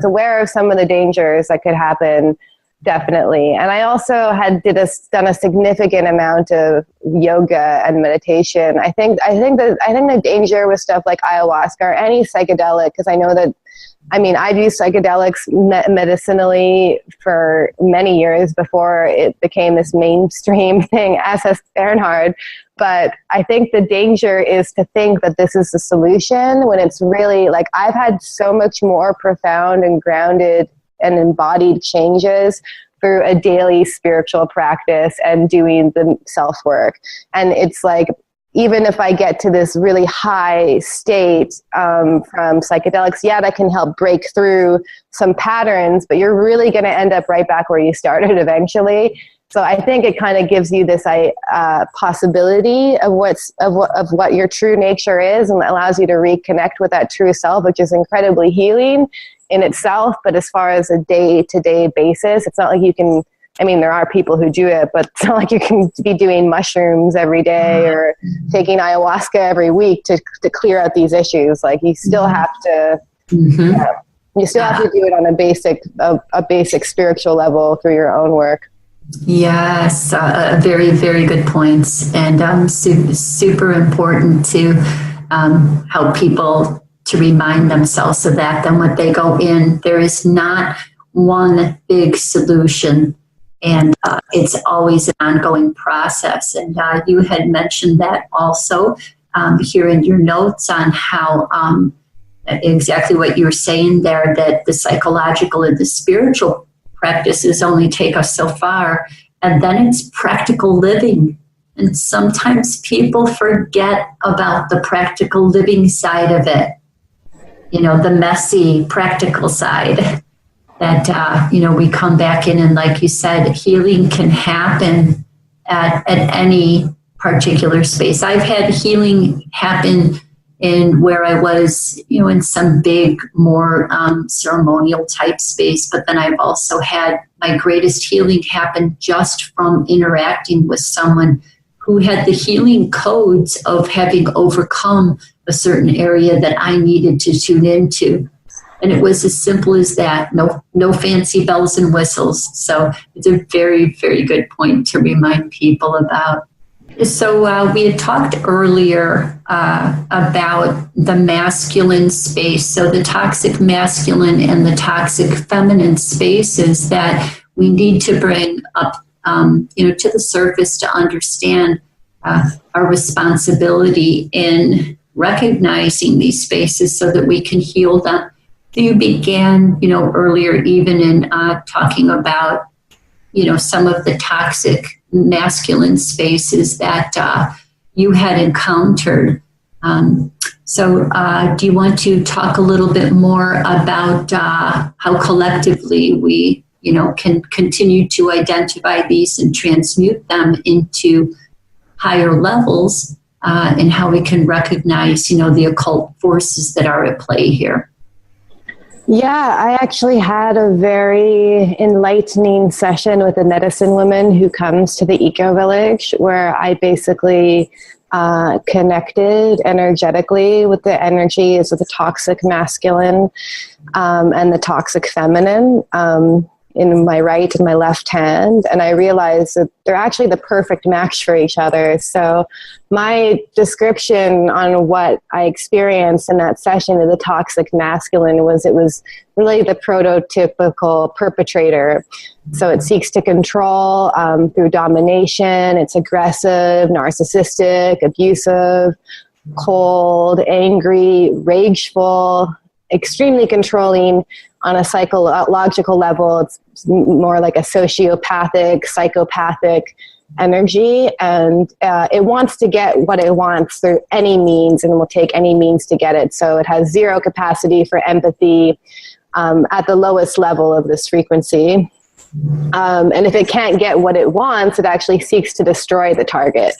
aware of some of the dangers that could happen, definitely. And I also had done a significant amount of yoga and meditation. I think the danger with stuff like ayahuasca or any psychedelic, because I know that, I mean, I've used psychedelics medicinally for many years before it became this mainstream thing, as has Bernhard. But I think the danger is to think that this is the solution when it's really, like, I've had so much more profound and grounded and embodied changes through a daily spiritual practice and doing the self-work. And it's like, even if I get to this really high state from psychedelics, that can help break through some patterns, but you're really going to end up right back where you started eventually. So I think it kind of gives you this possibility of what your true nature is, and allows you to reconnect with that true self, which is incredibly healing in itself. But as far as a day-to-day basis, it's not like you can, I mean, there are people who do it, but it's not like you can be doing mushrooms every day or taking ayahuasca every week to clear out these issues. Like, you still have to, you still have to do it on a basic spiritual level through your own work. Yes, very, very good points, and super important to help people to remind themselves of that. Then when they go in, there is not one big solution, and it's always an ongoing process. And you had mentioned that also here in your notes on how exactly what you were saying there, that the psychological and the spiritual practices only take us so far, and then it's practical living. And sometimes people forget about the practical living side of it, the messy practical side that, we come back in. And like you said, healing can happen at any particular space. I've had healing happen in where I was, in some big, more ceremonial type space. But then I've also had my greatest healing happen just from interacting with someone who had the healing codes of having overcome a certain area that I needed to tune into. And it was as simple as that. No fancy bells and whistles. So it's a very, very good point to remind people about. So we had talked earlier about the masculine space. So the toxic masculine and the toxic feminine spaces that we need to bring up, to the surface to understand our responsibility in recognizing these spaces so that we can heal them. You began, earlier even in talking about, some of the toxic masculine spaces that you had encountered. So do you want to talk a little bit more about how collectively we, can continue to identify these and transmute them into higher levels, and how we can recognize, the occult forces that are at play here? Yeah, I actually had a very enlightening session with a medicine woman who comes to the Eco Village, where I basically connected energetically with the energies of the toxic masculine and the toxic feminine in my right and my left hand. And I realized that they're actually the perfect match for each other. So my description on what I experienced in that session of the toxic masculine it was really the prototypical perpetrator. So it seeks to control through domination. It's aggressive, narcissistic, abusive, cold, angry, rageful, extremely controlling. On a psychological level, it's more like a sociopathic, psychopathic energy, and it wants to get what it wants through any means and will take any means to get it. So it has zero capacity for empathy at the lowest level of this frequency. And if it can't get what it wants, it actually seeks to destroy the target.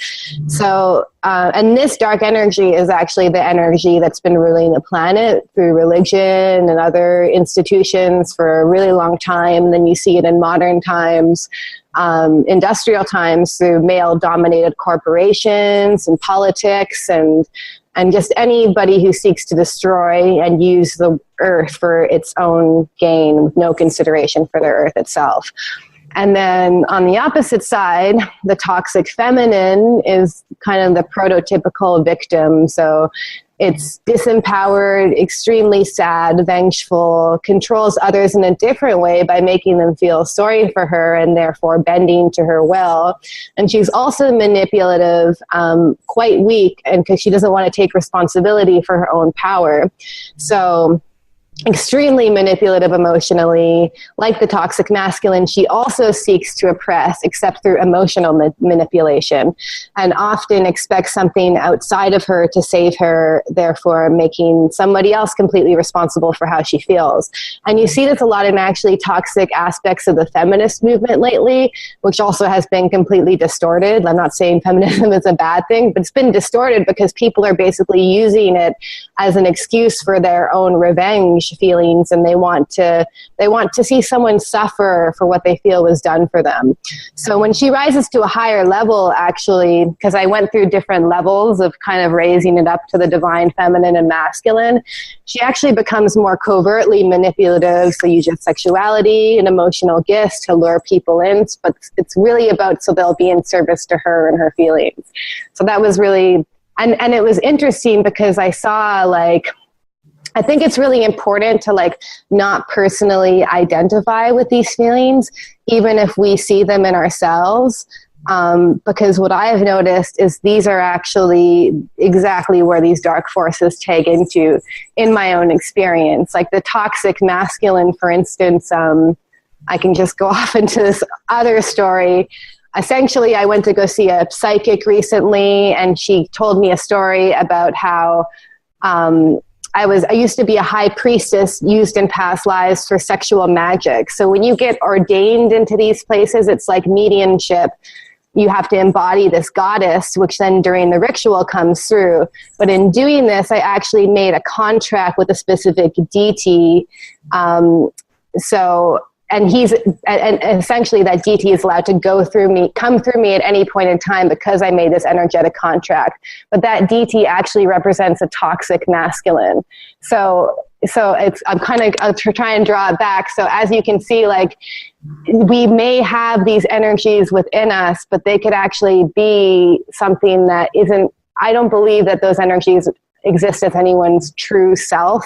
So, and this dark energy is actually the energy that's been ruling the planet through religion and other institutions for a really long time. And then you see it in modern times, industrial times, through male-dominated corporations and politics and just anybody who seeks to destroy and use the earth for its own gain with no consideration for the earth itself. And then on the opposite side, the toxic feminine is kind of the prototypical victim. So it's disempowered, extremely sad, vengeful, controls others in a different way by making them feel sorry for her and therefore bending to her will. And she's also manipulative, quite weak, and because she doesn't want to take responsibility for her own power. So extremely manipulative emotionally. Like the toxic masculine, she also seeks to oppress, except through emotional manipulation, and often expects something outside of her to save her, therefore making somebody else completely responsible for how she feels. And you see this a lot in actually toxic aspects of the feminist movement lately, which also has been completely distorted. I'm not saying feminism is a bad thing, but it's been distorted because people are basically using it as an excuse for their own revenge feelings, and they want to see someone suffer for what they feel was done for them. So when she rises to a higher level, actually, because I went through different levels of kind of raising it up to the divine feminine and masculine, she actually becomes more covertly manipulative. So use sexuality and emotional gifts to lure people in, but it's really about so they'll be in service to her and her feelings. So that was really, and it was interesting because I saw, like, I think it's really important to not personally identify with these feelings, even if we see them in ourselves. Because what I have noticed is these are actually exactly where these dark forces tag into in my own experience. Like the toxic masculine, for instance, I can just go off into this other story. Essentially, I went to go see a psychic recently, and she told me a story about how I used to be a high priestess used in past lives for sexual magic. So when you get ordained into these places, it's like mediumship. You have to embody this goddess, which then during the ritual comes through. But in doing this, I actually made a contract with a specific deity. And essentially that deity is allowed to come through me at any point in time because I made this energetic contract. But that deity actually represents a toxic masculine. So I'm trying to draw it back. So as you can see, like, we may have these energies within us, but they could actually be something that isn't, I don't believe that those energies exist as anyone's true self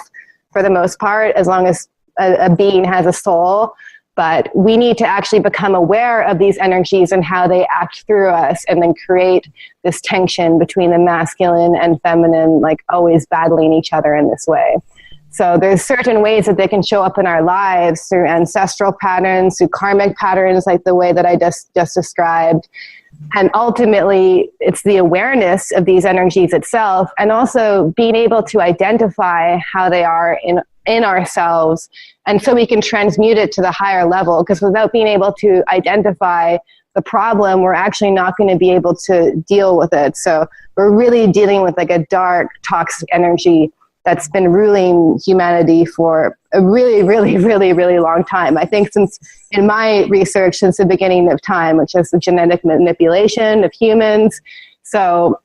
for the most part, as long as a being has a soul. But we need to actually become aware of these energies and how they act through us, and then create this tension between the masculine and feminine, like always battling each other in this way. So there's certain ways that they can show up in our lives through ancestral patterns, through karmic patterns, like the way that I just described. And ultimately, it's the awareness of these energies itself, and also being able to identify how they are in ourselves, and so we can transmute it to the higher level. Because without being able to identify the problem, we're actually not going to be able to deal with it. So we're really dealing with like a dark, toxic energy that's been ruling humanity for a really, really, really, really long time. I think in my research, since the beginning of time, which is the genetic manipulation of humans. So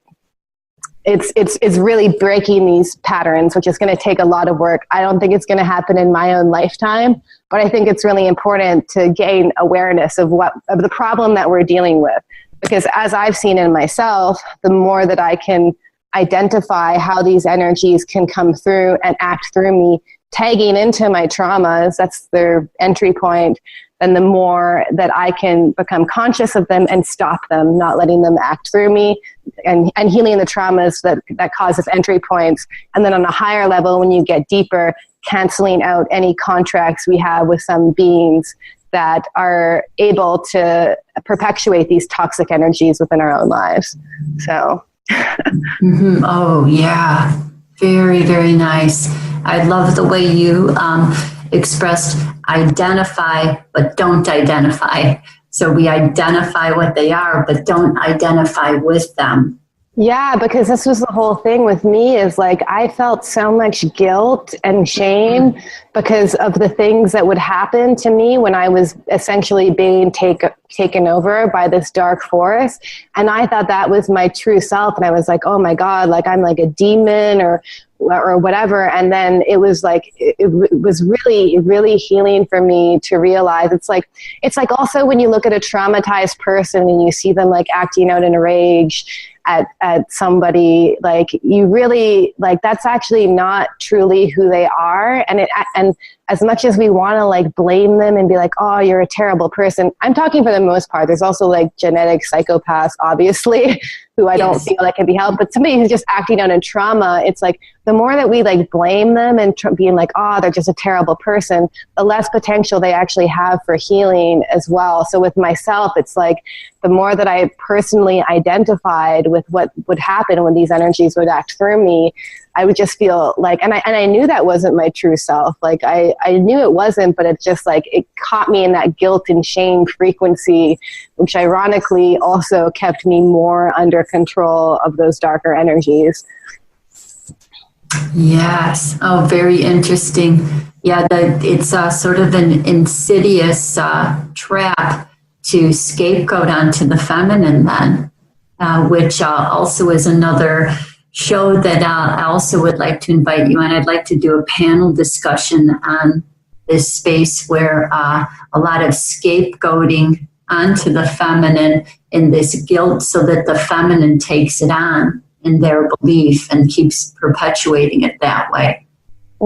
it's really breaking these patterns, which is going to take a lot of work. I don't think it's going to happen in my own lifetime, but I think it's really important to gain awareness of the problem that we're dealing with. Because as I've seen in myself, the more that I can identify how these energies can come through and act through me, tagging into my traumas, that's their entry point, then the more that I can become conscious of them and stop them, not letting them act through me, and healing the traumas that causes entry points. And then on a higher level, when you get deeper, canceling out any contracts we have with some beings that are able to perpetuate these toxic energies within our own lives. So. Mm-hmm. Oh, yeah. Very, very nice. I love the way you expressed identify, but don't identify. So we identify what they are, but don't identify with them. Yeah, because this was the whole thing with me, is like I felt so much guilt and shame because of the things that would happen to me when I was essentially being taken over by this dark force. And I thought that was my true self. And I was like, oh my God, like I'm like a demon or whatever. And then it was like, it was really, really healing for me to realize it's like also when you look at a traumatized person and you see them like acting out in a rage at somebody, like you really, like that's actually not truly who they are. And as much as we want to like blame them and be like, oh, you're a terrible person, I'm talking for the most part. There's also like genetic psychopaths, obviously, who I don't feel like can be helped. But somebody who's just acting out in trauma, it's like the more that we like blame them and being like, oh, they're just a terrible person, the less potential they actually have for healing as well. So with myself, it's like the more that I personally identified with what would happen when these energies would act through me, I would just feel like, and I knew that wasn't my true self. Like I knew it wasn't, but it just like, it caught me in that guilt and shame frequency, which ironically also kept me more under control of those darker energies. Yes. Oh, very interesting. Yeah, it's sort of an insidious trap to scapegoat onto the feminine then, which also is another show that I also would like to invite you on. I'd like to do a panel discussion on this space where a lot of scapegoating onto the feminine in this guilt so that the feminine takes it on in their belief and keeps perpetuating it that way.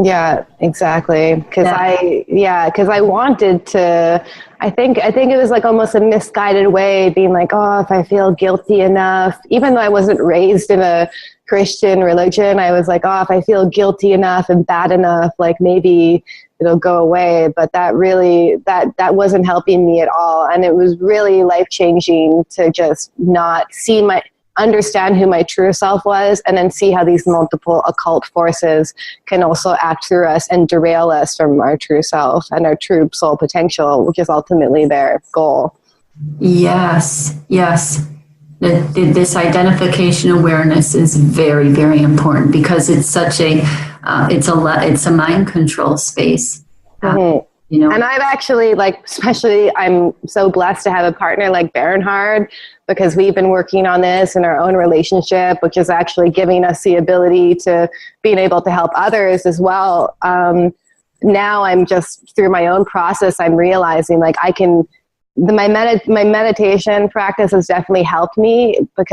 Yeah, exactly. Because I wanted to. I think it was like almost a misguided way, being like, oh, if I feel guilty enough, even though I wasn't raised in a Christian religion, I was like, oh, if I feel guilty enough and bad enough, like maybe it'll go away. But that really that wasn't helping me at all, and it was really life changing to just not understand who my true self was, and then see how these multiple occult forces can also act through us and derail us from our true self and our true soul potential, which is ultimately their goal. Yes. This identification awareness is very, very important, because it's such it's a mind control space. Mm-hmm. And I've actually, especially I'm so blessed to have a partner like Bernhard, because we've been working on this in our own relationship, which is actually giving us the ability to being able to help others as well. Now I'm just, through my own process, I'm realizing my meditation practice has definitely helped me, but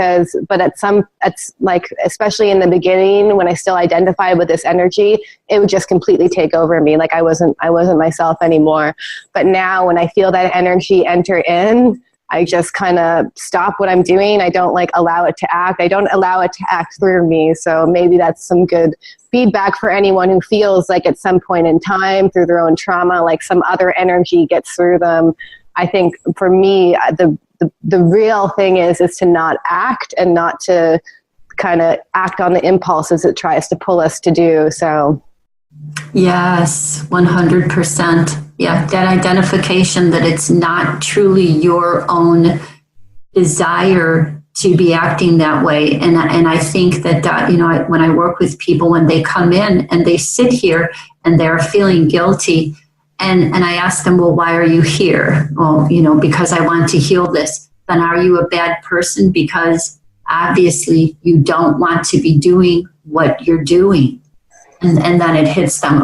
especially in the beginning, when I still identified with this energy, it would just completely take over me. Like I wasn't myself anymore. But now when I feel that energy enter in, I just kind of stop what I'm doing. I don't allow it to act. I don't allow it to act through me. So maybe that's some good feedback for anyone who feels like at some point in time, through their own trauma, like some other energy gets through them. I think for me, the real thing is to not act, and not to kind of act on the impulses it tries to pull us to do. So, yes, 100%. Yeah, that identification that it's not truly your own desire to be acting that way. And I think that, when I work with people, when they come in and they sit here and they're feeling guilty, and I ask them, well, why are you here? Well, because I want to heal this. Then are you a bad person? Because obviously you don't want to be doing what you're doing. And then it hits them,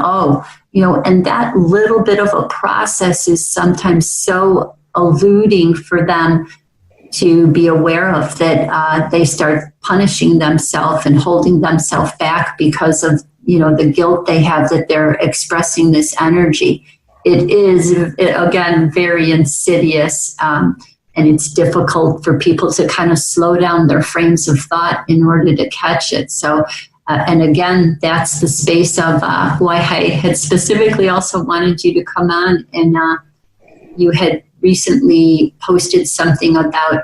and that little bit of a process is sometimes so eluding for them to be aware of, that they start punishing themselves and holding themselves back because of, the guilt they have that they're expressing this energy. It is, again, very insidious, and it's difficult for people to kind of slow down their frames of thought in order to catch it. So, and again, that's the space of why I had specifically also wanted you to come on, and you had recently posted something about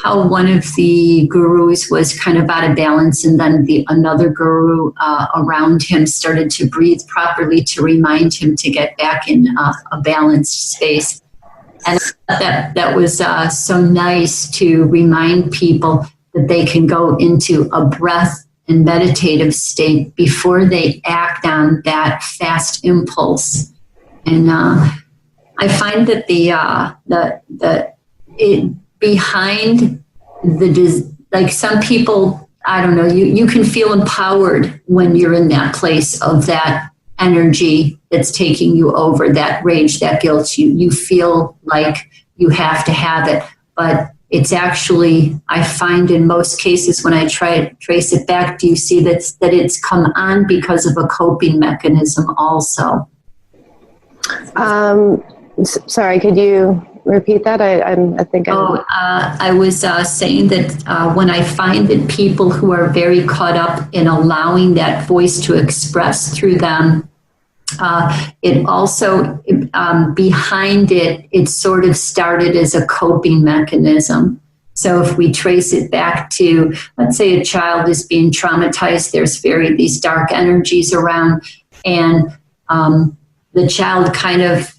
how one of the gurus was kind of out of balance, and then another guru around him started to breathe properly to remind him to get back in a balanced space. And that was so nice to remind people that they can go into a breath and meditative state before they act on that fast impulse. And I find that behind some people, I don't know, you can feel empowered when you're in that place of that energy that's taking you over, that rage, that guilt. You feel like you have to have it, but it's actually, I find in most cases when I try to trace it back, do you see that it's come on because of a coping mechanism also? Sorry, could you repeat that? I think I was saying that when I find that people who are very caught up in allowing that voice to express through them, it also, behind it sort of started as a coping mechanism. So if we trace it back to, let's say a child is being traumatized, there's these dark energies around, and the child kind of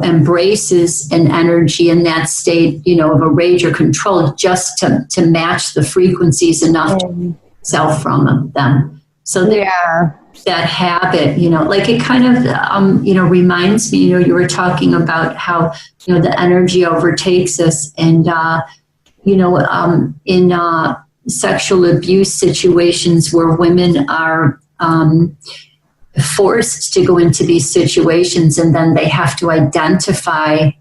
embraces an energy in that state, of a rage or control, just to match the frequencies enough to self from them. So that habit, it kind of, reminds me, you were talking about how, the energy overtakes us, and, in sexual abuse situations where women are forced to go into these situations, and then they have to identify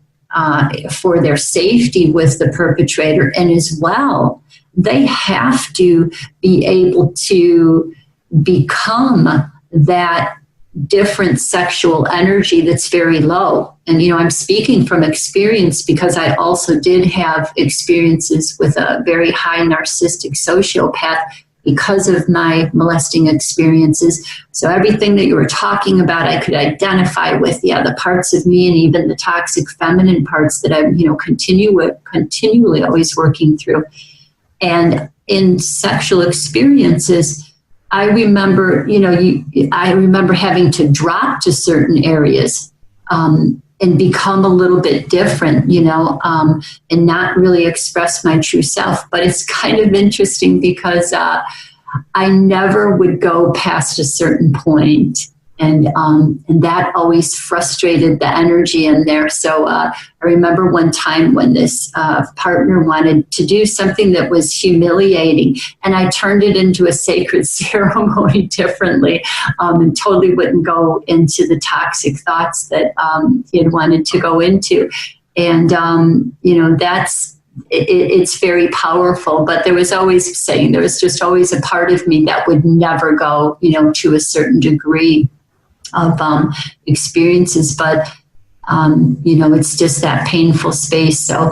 for their safety with the perpetrator, and as well, they have to be able to become that different sexual energy that's very low. And, I'm speaking from experience because I also did have experiences with a very high narcissistic sociopath because of my molesting experiences. So everything that you were talking about, I could identify with, the parts of me and even the toxic feminine parts that I'm, continually always working through. And in sexual experiences, I remember, I remember having to drop to certain areas and become a little bit different, and not really express my true self. But it's kind of interesting because I never would go past a certain point. And that always frustrated the energy in there. So I remember one time when this partner wanted to do something that was humiliating, and I turned it into a sacred ceremony differently, and totally wouldn't go into the toxic thoughts that he had wanted to go into. And, it's very powerful, but there was just always a part of me that would never go, to a certain degree of experiences, but it's just that painful space. So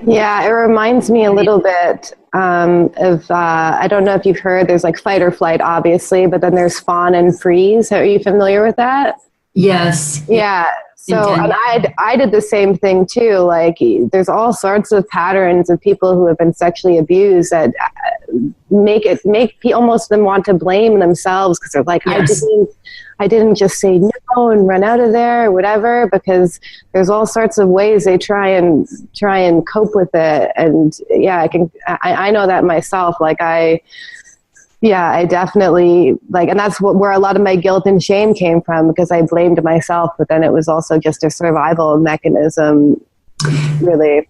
yeah, it reminds me a little bit of I don't know if you've heard, there's like fight or flight, obviously, but then there's fawn and freeze. Are you familiar with that? Yes. Yeah. So, and I did the same thing too. Like, there's all sorts of patterns of people who have been sexually abused that make almost them want to blame themselves, because they're like, yes, I didn't just say no and run out of there or whatever, because there's all sorts of ways they try and cope with it. And yeah, I know that myself. Like I definitely and that's where a lot of my guilt and shame came from, because I blamed myself, but then it was also just a survival mechanism, really.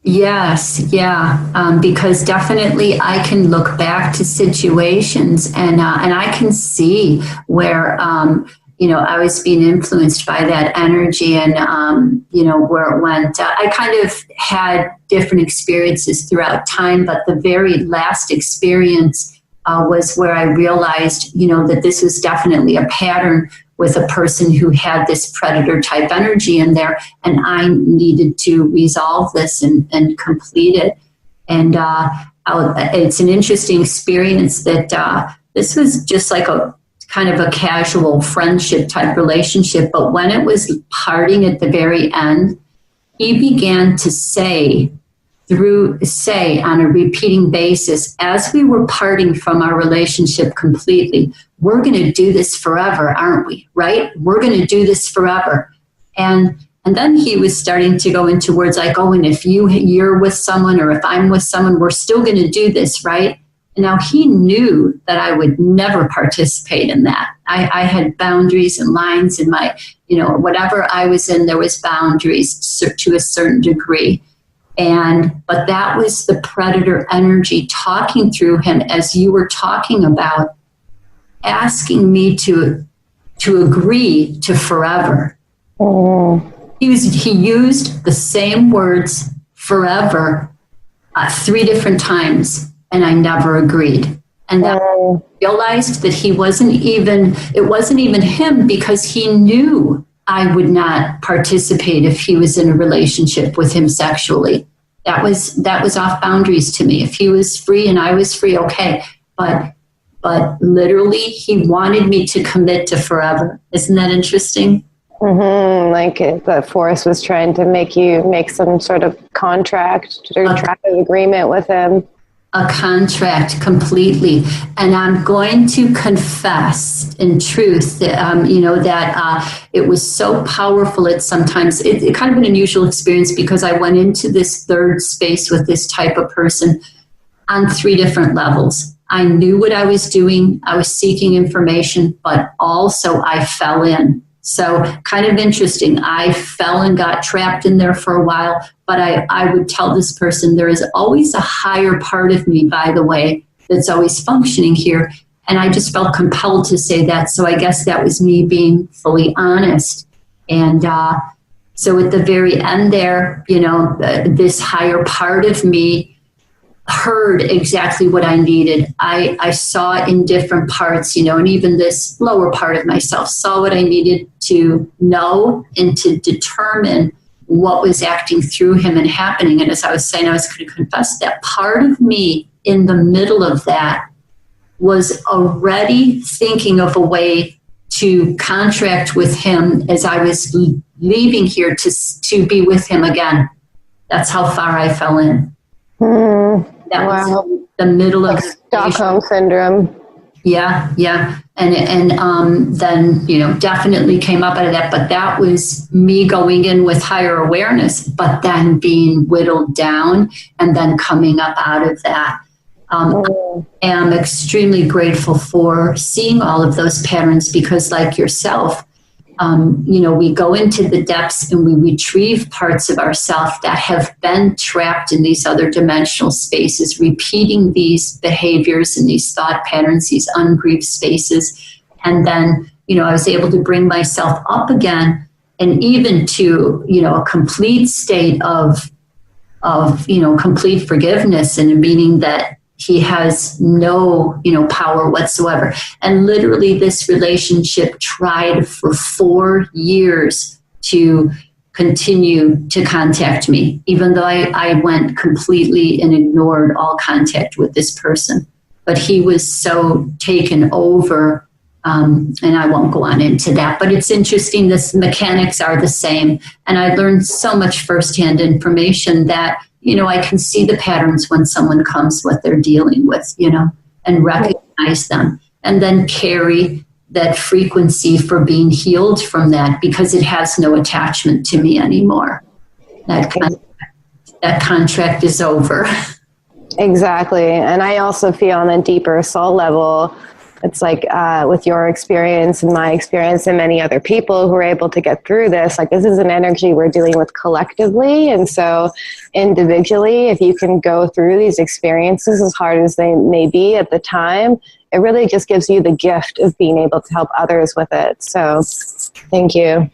Yes, yeah, because definitely I can look back to situations and I can see where I was being influenced by that energy, and where it went. I kind of had different experiences throughout time, but the very last experience was where I realized, that this was definitely a pattern with a person who had this predator type energy in there, and I needed to resolve this and complete it. And it's an interesting experience that this was just like a kind of a casual friendship type relationship, but when it was parting at the very end, he began to say on a repeating basis, as we were parting from our relationship completely, we're going to do this forever, aren't we? Right? We're going to do this forever. And then he was starting to go into words like, oh, and if you're with someone, or if I'm with someone, we're still going to do this, right? And now he knew that I would never participate in that. I had boundaries and lines in my, whatever I was in, there was boundaries to a certain degree. But that was the predator energy talking through him, as you were talking about, asking me to agree to forever. Oh. He used the same words, forever, 3 different times, and I never agreed. And then I realized that it wasn't even him, because he knew I would not participate if he was in a relationship with him sexually. That was off boundaries to me. If he was free and I was free, okay. But literally, he wanted me to commit to forever. Isn't that interesting? Mm-hmm. Like the force was trying to make you make some sort of contract or track of agreement with him. A contract, completely. And I'm going to confess in truth that, that it was so powerful at sometimes. It kind of an unusual experience, because I went into this third space with this type of person on 3 different levels. I knew what I was doing. I was seeking information, but also I fell in. So kind of interesting. I fell and got trapped in there for a while, but I would tell this person, there is always a higher part of me, by the way, that's always functioning here. And I just felt compelled to say that. So I guess that was me being fully honest. And so at the very end there, this higher part of me heard exactly what I needed. I saw in different parts, and even this lower part of myself saw what I needed to know and to determine what was acting through him and happening. And as I was saying, I was going to confess that part of me in the middle of that was already thinking of a way to contract with him as I was leaving here to be with him again. That's how far I fell in. That was the middle of Stockholm syndrome. Yeah. And then, definitely came up out of that. But that was me going in with higher awareness, but then being whittled down and then coming up out of that. I am extremely grateful for seeing all of those patterns because, like yourself, we go into the depths and we retrieve parts of ourselves that have been trapped in these other dimensional spaces, repeating these behaviors and these thought patterns, these ungrieved spaces. And then, I was able to bring myself up again and even to, a complete state of complete forgiveness, and meaning that he has no, power whatsoever. And literally this relationship tried for 4 years to continue to contact me, even though I went completely and ignored all contact with this person. But he was so taken over, and I won't go on into that, but it's interesting. The mechanics are the same. And I learned so much firsthand information that I can see the patterns when someone comes, what they're dealing with, and recognize them, and then carry that frequency for being healed from that because it has no attachment to me anymore. That contract is over. Exactly. And I also feel on a deeper soul level, it's like with your experience and my experience and many other people who are able to get through this, like this is an energy we're dealing with collectively. And so individually, if you can go through these experiences as hard as they may be at the time, it really just gives you the gift of being able to help others with it. So thank you.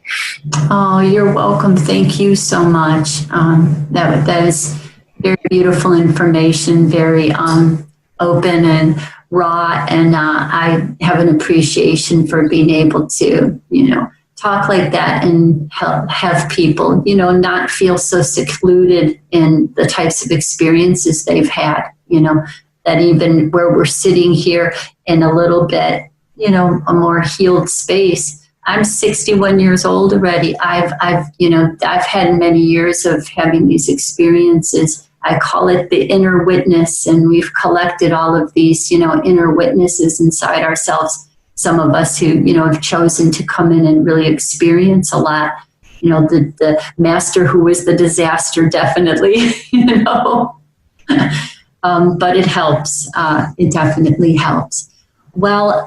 Oh, you're welcome. Thank you so much. That is very beautiful information, very open and raw, and I have an appreciation for being able to, talk like that and have people, not feel so secluded in the types of experiences they've had, that even where we're sitting here in a little bit, a more healed space. I'm 61 years old already. I've had many years of having these experiences. I call it the inner witness, and we've collected all of these, inner witnesses inside ourselves. Some of us who, have chosen to come in and really experience a lot. The master who was the disaster, definitely, but it helps. It definitely helps. Well,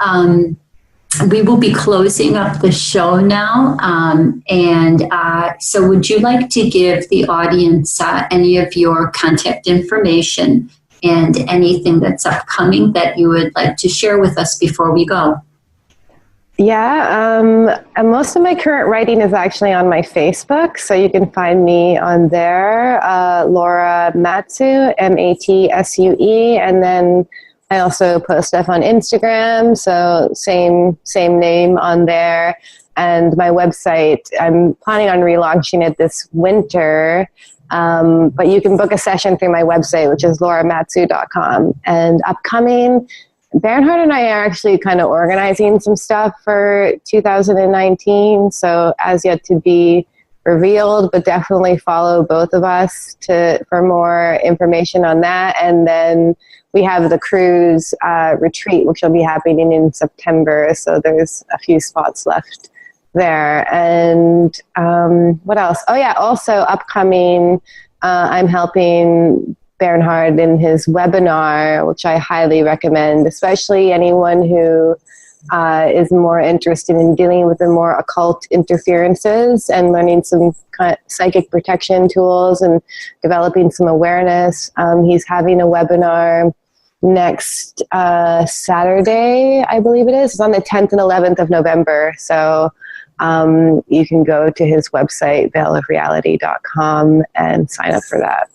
we will be closing up the show now. So would you like to give the audience any of your contact information and anything that's upcoming that you would like to share with us before we go? Yeah, and most of my current writing is actually on my Facebook, so you can find me on there, Laura Matsue, Matsue, and then I also post stuff on Instagram, so same name on there. And my website, I'm planning on relaunching it this winter, but you can book a session through my website, which is lauramatsu.com. And upcoming, Bernhard and I are actually kind of organizing some stuff for 2019, so as yet to be revealed, but definitely follow both of us for more information on that. And then we have the cruise retreat, which will be happening in September. So there's a few spots left there. And what else? Oh yeah, also upcoming, I'm helping Bernhard in his webinar, which I highly recommend, especially anyone who is more interested in dealing with the more occult interferences and learning some psychic protection tools and developing some awareness. He's having a webinar next Saturday, I believe it is. It's on the 10th and 11th of November. So you can go to his website, veilofreality.com, and sign up for that.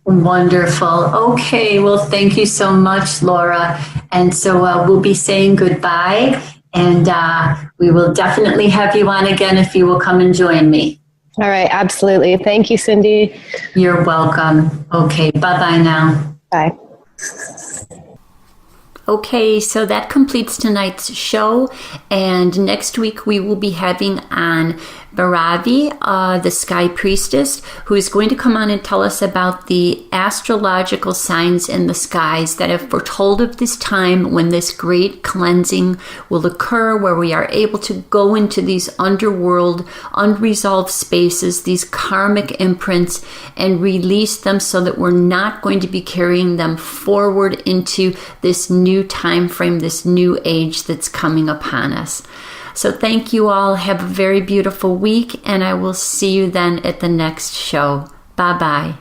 Wonderful. Okay. Well, thank you so much, Laura. And so we'll be saying goodbye, and we will definitely have you on again if you will come and join me. All right. Absolutely. Thank you, Cindy. You're welcome. Okay. Bye-bye now. Bye. Okay, so that completes tonight's show, and next week we will be having on Bharavi, the Sky Priestess, who is going to come on and tell us about the astrological signs in the skies that have foretold of this time when this great cleansing will occur, where we are able to go into these underworld, unresolved spaces, these karmic imprints, and release them so that we're not going to be carrying them forward into this new time frame, this new age that's coming upon us. So thank you all. Have a very beautiful week, and I will see you then at the next show. Bye-bye.